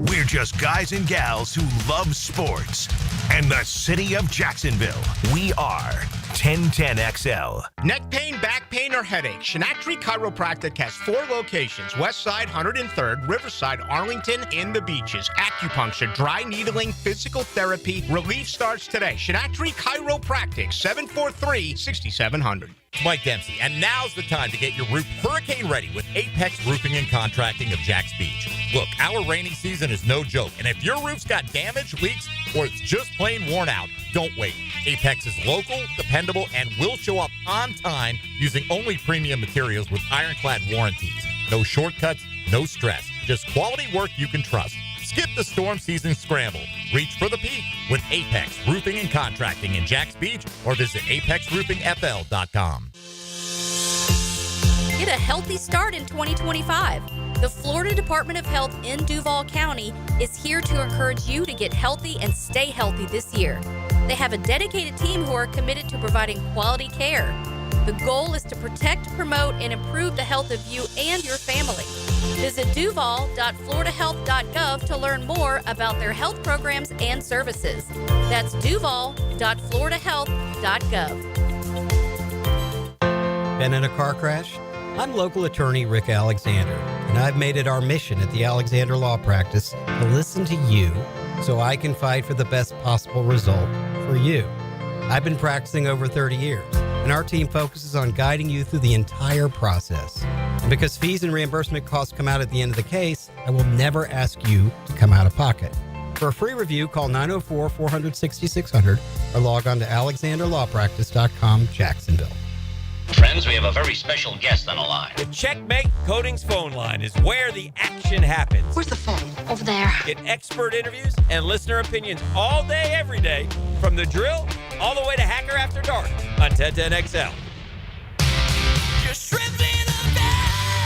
We're just guys and gals who love sports and the city of Jacksonville. We are 1010XL. Neck pain, back pain, or headache. Shinatri Chiropractic has 4 locations: Westside, 103rd, Riverside, Arlington, and the Beaches. Acupuncture, dry needling, physical therapy. Relief starts today. Shinatri Chiropractic, 743-6700. Mike Dempsey, and now's the time to get your roof hurricane ready with Apex Roofing and Contracting of Jax Beach. Look, our rainy season is no joke, and if your roof's got damage, leaks, or it's just plain worn out, don't wait. Apex is local, dependable, and will show up on time using only premium materials with ironclad warranties. No shortcuts, no stress, just quality work you can trust. Skip the storm season scramble. Reach for the peak with Apex Roofing and Contracting in Jax Beach or visit apexroofingfl.com. Get a healthy start in 2025. The Florida Department of Health in Duval County is here to encourage you to get healthy and stay healthy this year. They have a dedicated team who are committed to providing quality care. The goal is to protect, promote, and improve the health of you and your family. Visit duval.floridahealth.gov to learn more about their health programs and services. That's duval.floridahealth.gov. Been in a car crash? I'm local attorney Rick Alexander, and I've made it our mission at the Alexander Law Practice to listen to you so I can fight for the best possible result for you. I've been practicing over 30 years, and our team focuses on guiding you through the entire process. And because fees and reimbursement costs come out at the end of the case, I will never ask you to come out of pocket. For a free review, call 904-400-6600 or log on to alexanderlawpractice.com, Jacksonville. Friends, we have a very special guest on the line. The Checkmate Coatings phone line is where the action happens. Where's the phone? Over there. Get expert interviews and listener opinions all day, every day, from the drill all the way to Hacker After Dark on 1010XL.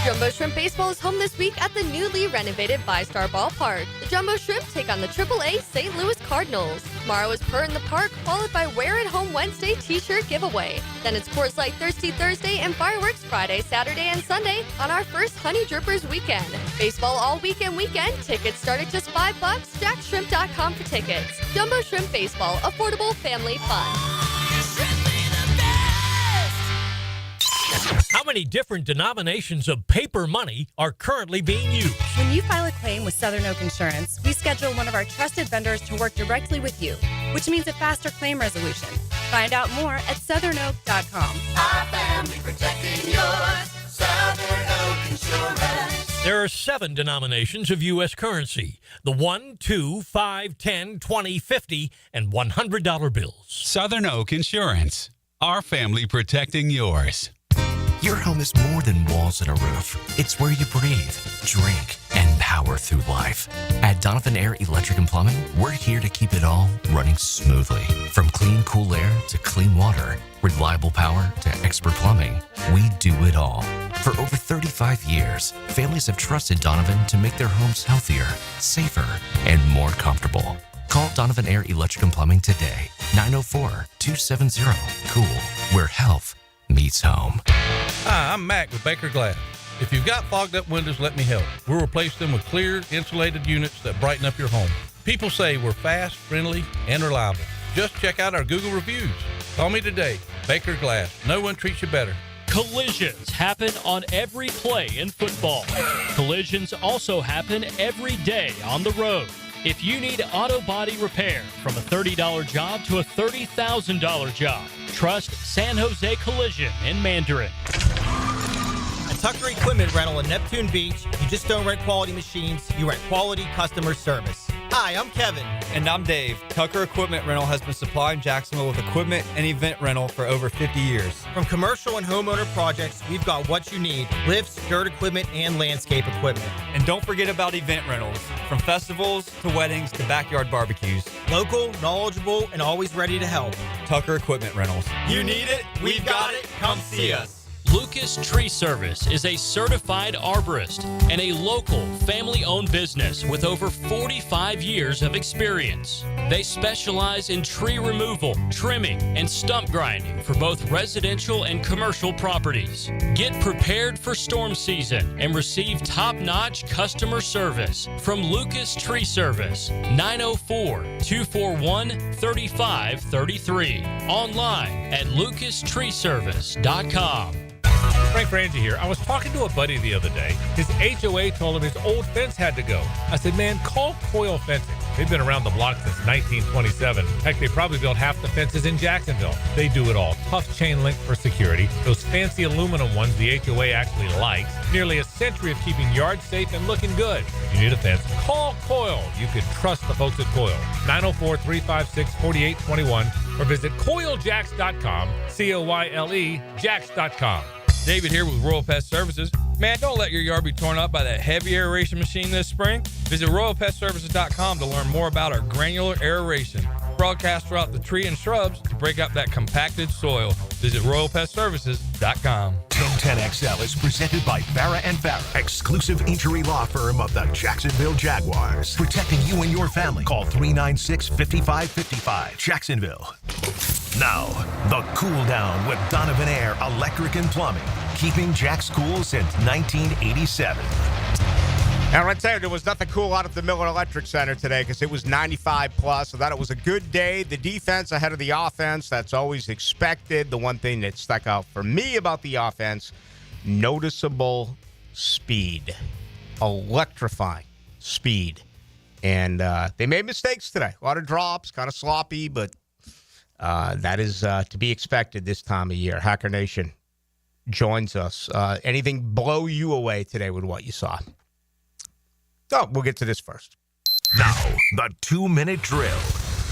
Jumbo Shrimp Baseball is home this week at the newly renovated VyStar Ballpark. The Jumbo Shrimp take on the AAA St. Louis Cardinals. Tomorrow is Purr in the Park, followed by Wear It Home Wednesday t-shirt giveaway. Then it's Coors Light Thirsty Thursday and Fireworks Friday, Saturday, and Sunday on our first Honey Drippers weekend. Baseball all weekend. Tickets start at just $5. JackShrimp.com for tickets. Jumbo Shrimp Baseball, affordable family fun. How many different denominations of paper money are currently being used? When you file a claim with Southern Oak Insurance, we schedule one of our trusted vendors to work directly with you, which means a faster claim resolution. Find out more at southernoak.com. Our family protecting yours. Southern Oak Insurance. There are 7 denominations of U.S. currency: the 1, 2, 5, 10, 20, 50, and $100 bills. Southern Oak Insurance. Our family protecting yours. Your home is more than walls and a roof. It's where you breathe, drink, and power through life. At Donovan Air Electric and Plumbing, we're here to keep it all running smoothly. From clean, cool air to clean water, reliable power to expert plumbing, we do it all. For over 35 years, families have trusted Donovan to make their homes healthier, safer, and more comfortable. Call Donovan Air Electric and Plumbing today, 904-270-COOL, where health meets home. Hi, I'm Mac with Baker Glass. If you've got fogged up windows, let me help. We'll replace them with clear, insulated units that brighten up your home. People say we're fast, friendly, and reliable. Just check out our Google reviews. Call me today. Baker Glass. No one treats you better. Collisions happen on every play in football. Collisions also happen every day on the road. If you need auto body repair, from a $30 job to a $30,000 job, trust San Jose Collision in Mandarin. At Tucker Equipment Rental in Neptune Beach, you just don't rent quality machines, you rent quality customer service. Hi, I'm Kevin. And I'm Dave. Tucker Equipment Rental has been supplying Jacksonville with equipment and event rental for over 50 years. From commercial and homeowner projects, we've got what you need: lifts, dirt equipment, and landscape equipment. And don't forget about event rentals, from festivals to weddings to backyard barbecues. Local, knowledgeable, and always ready to help. Tucker Equipment Rentals. You need it, we've got it, come see us. Lucas Tree Service is a certified arborist and a local family-owned business with over 45 years of experience. They specialize in tree removal, trimming, and stump grinding for both residential and commercial properties. Get prepared for storm season and receive top-notch customer service from Lucas Tree Service, 904-241-3533. Online at lucastreeservice.com. Frank Frangie here. I was talking to a buddy the other day. His HOA told him his old fence had to go. I said, man, call Coil Fencing. They've been around the block since 1927. Heck, they probably built half the fences in Jacksonville. They do it all. Tough chain link for security, those fancy aluminum ones the HOA actually likes, nearly a century of keeping yards safe and looking good. If you need a fence, call Coil. You can trust the folks at Coil. 904-356-4821 or visit coiljacks.com, COYLE, jacks.com. David here with Royal Pest Services. Man, don't let your yard be torn up by that heavy aeration machine this spring. Visit RoyalPestServices.com to learn more about our granular aeration. Broadcast throughout the tree and shrubs to break up that compacted soil. Visit RoyalPestServices.com. 1010XL is presented by Farah & Farah, exclusive injury law firm of the Jacksonville Jaguars. Protecting you and your family. Call 396-5555. Jacksonville. Now, the cool down with Donovan Air Electric and Plumbing. Keeping Jack's cool since 1987. Now, right there was nothing cool out at the Miller Electric Center today because it was 95 plus. I thought it was a good day. The defense ahead of the offense, that's always expected. The one thing that stuck out for me about the offense, noticeable speed. Electrifying speed. And they made mistakes today. A lot of drops, kind of sloppy, but That is to be expected this time of year. Hacker Nation joins us. Anything blow you away today with what you saw? So we'll get to this first. Now, the 2-minute drill.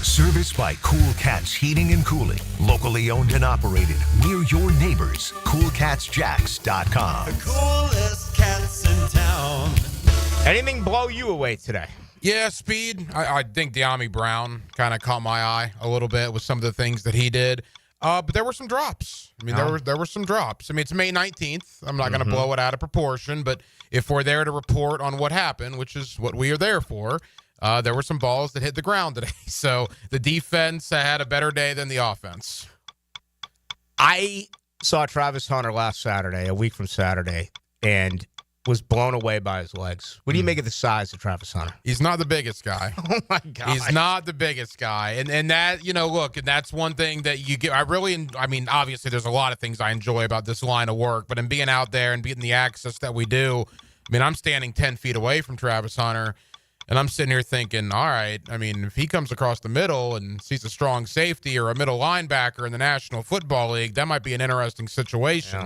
Serviced by Cool Cats Heating and Cooling. Locally owned and operated. We're your neighbors. CoolCatsJacks.com. The coolest cats in town. Anything blow you away today? Yeah, speed. I think De'Ami Brown kind of caught my eye a little bit with some of the things that he did. But there were some drops. I mean, there were some drops. I mean, it's May 19th. I'm not going to blow it out of proportion, but if we're there to report on what happened, which is what we are there for, there were some balls that hit the ground today. So the defense had a better day than the offense. I saw Travis Hunter last Saturday, a week from Saturday, and was blown away by his legs. What do you make of the size of Travis Hunter? He's not the biggest guy. Oh, my God. He's not the biggest guy. And that, look, and that's one thing that you get. I mean, obviously there's a lot of things I enjoy about this line of work, but in being out there and getting the access that we do, I mean, I'm standing 10 feet away from Travis Hunter, and I'm sitting here thinking, all right, I mean, if he comes across the middle and sees a strong safety or a middle linebacker in the National Football League, that might be an interesting situation.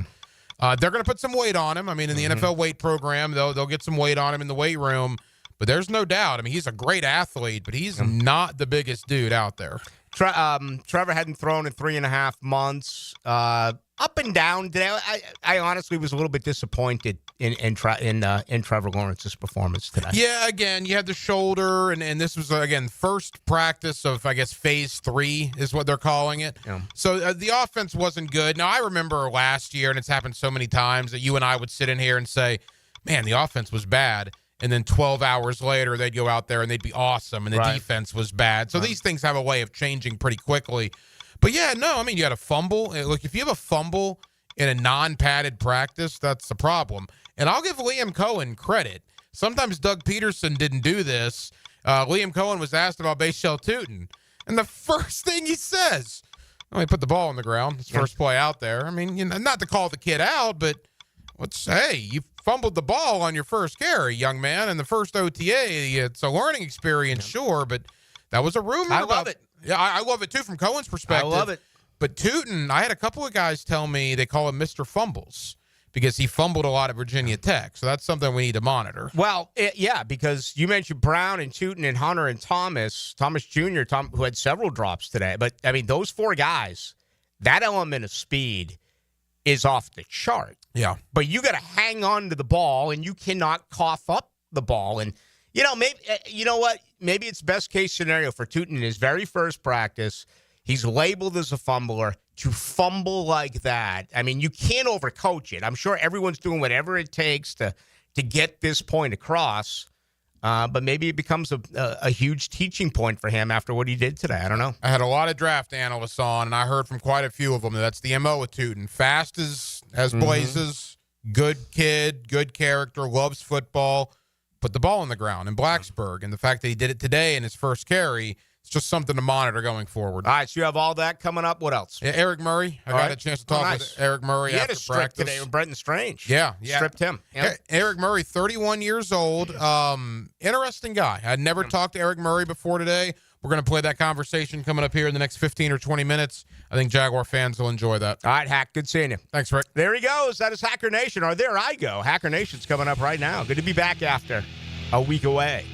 Yeah. They're going to put some weight on him. I mean, in the NFL weight program, they'll get some weight on him in the weight room. But there's no doubt. I mean, he's a great athlete, but he's not the biggest dude out there. Trevor hadn't thrown in 3.5 months. Up and down today. I honestly was a little bit disappointed in Trevor Lawrence's performance today. Yeah, again, you had the shoulder, and this was, again, first practice of, I guess, phase 3 is what they're calling it. Yeah. So the offense wasn't good. Now, I remember last year, and it's happened so many times, that you and I would sit in here and say, man, the offense was bad. And then 12 hours later, they'd go out there and they'd be awesome, and the defense was bad. So these things have a way of changing pretty quickly. But, yeah, no, I mean, you had a fumble. Look, if you have a fumble in a non-padded practice, that's the problem. And I'll give Liam Cohen credit. Sometimes Doug Peterson didn't do this. Liam Cohen was asked about Bashel Tootin, and the first thing he says, he put the ball on the ground. His first play out there. I mean, not to call the kid out, but you fumbled the ball on your first carry, young man, and the first OTA. It's a learning experience, sure, but that was a rumor. I love it. Yeah, I love it, too, from Cohen's perspective. I love it. But Tootin, I had a couple of guys tell me they call him Mr. Fumbles because he fumbled a lot at Virginia Tech. So that's something we need to monitor. Well, because you mentioned Brown and Tootin and Hunter and Thomas Jr., who had several drops today. But, I mean, those 4 guys, that element of speed is off the chart. Yeah. But you got to hang on to the ball, and you cannot cough up the ball. And, maybe you know what? Maybe it's best case scenario for Tootin in his very first practice. He's labeled as a fumbler. To fumble like that, I mean, you can't overcoach it. I'm sure everyone's doing whatever it takes to get this point across. But maybe it becomes a huge teaching point for him after what he did today. I don't know. I had a lot of draft analysts on, and I heard from quite a few of them that that's the MO with Tootin. Fast as blazes, good kid, good character, loves football, put the ball on the ground in Blacksburg. And the fact that he did it today in his first carry, it's just something to monitor going forward. All right, so you have all that coming up. What else? Yeah, Eric Murray. I got a chance to talk with Eric Murray he after had a strip practice today with Brenton Strange. Yeah. Stripped him. Yeah. Eric Murray, 31 years old. Interesting guy. I'd never talked to Eric Murray before today. We're going to play that conversation coming up here in the next 15 or 20 minutes. I think Jaguar fans will enjoy that. All right, Hack. Good seeing you. Thanks, Rick. There he goes. That is Hacker Nation, or there I go. Hacker Nation's coming up right now. Good to be back after a week away.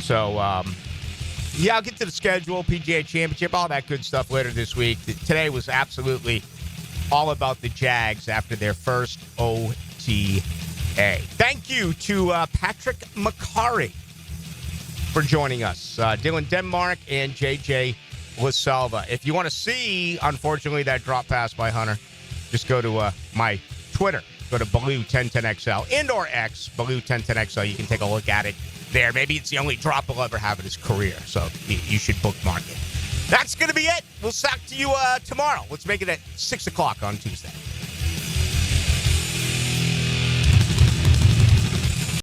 So, I'll get to the schedule, PGA Championship, all that good stuff later this week. Today was absolutely all about the Jags after their first OTA. Thank you to Patrick McCari for joining us. Dylan Denmark and JJ LaSalva. If you want to see, unfortunately, that drop pass by Hunter, just go to my Twitter. Go to Ballou1010XL and or X, Ballou1010XL. You can take a look at it there. Maybe it's the only drop he'll ever have in his career, so you should bookmark it. That's going to be it. We'll talk to you tomorrow. Let's make it at 6 o'clock on Tuesday.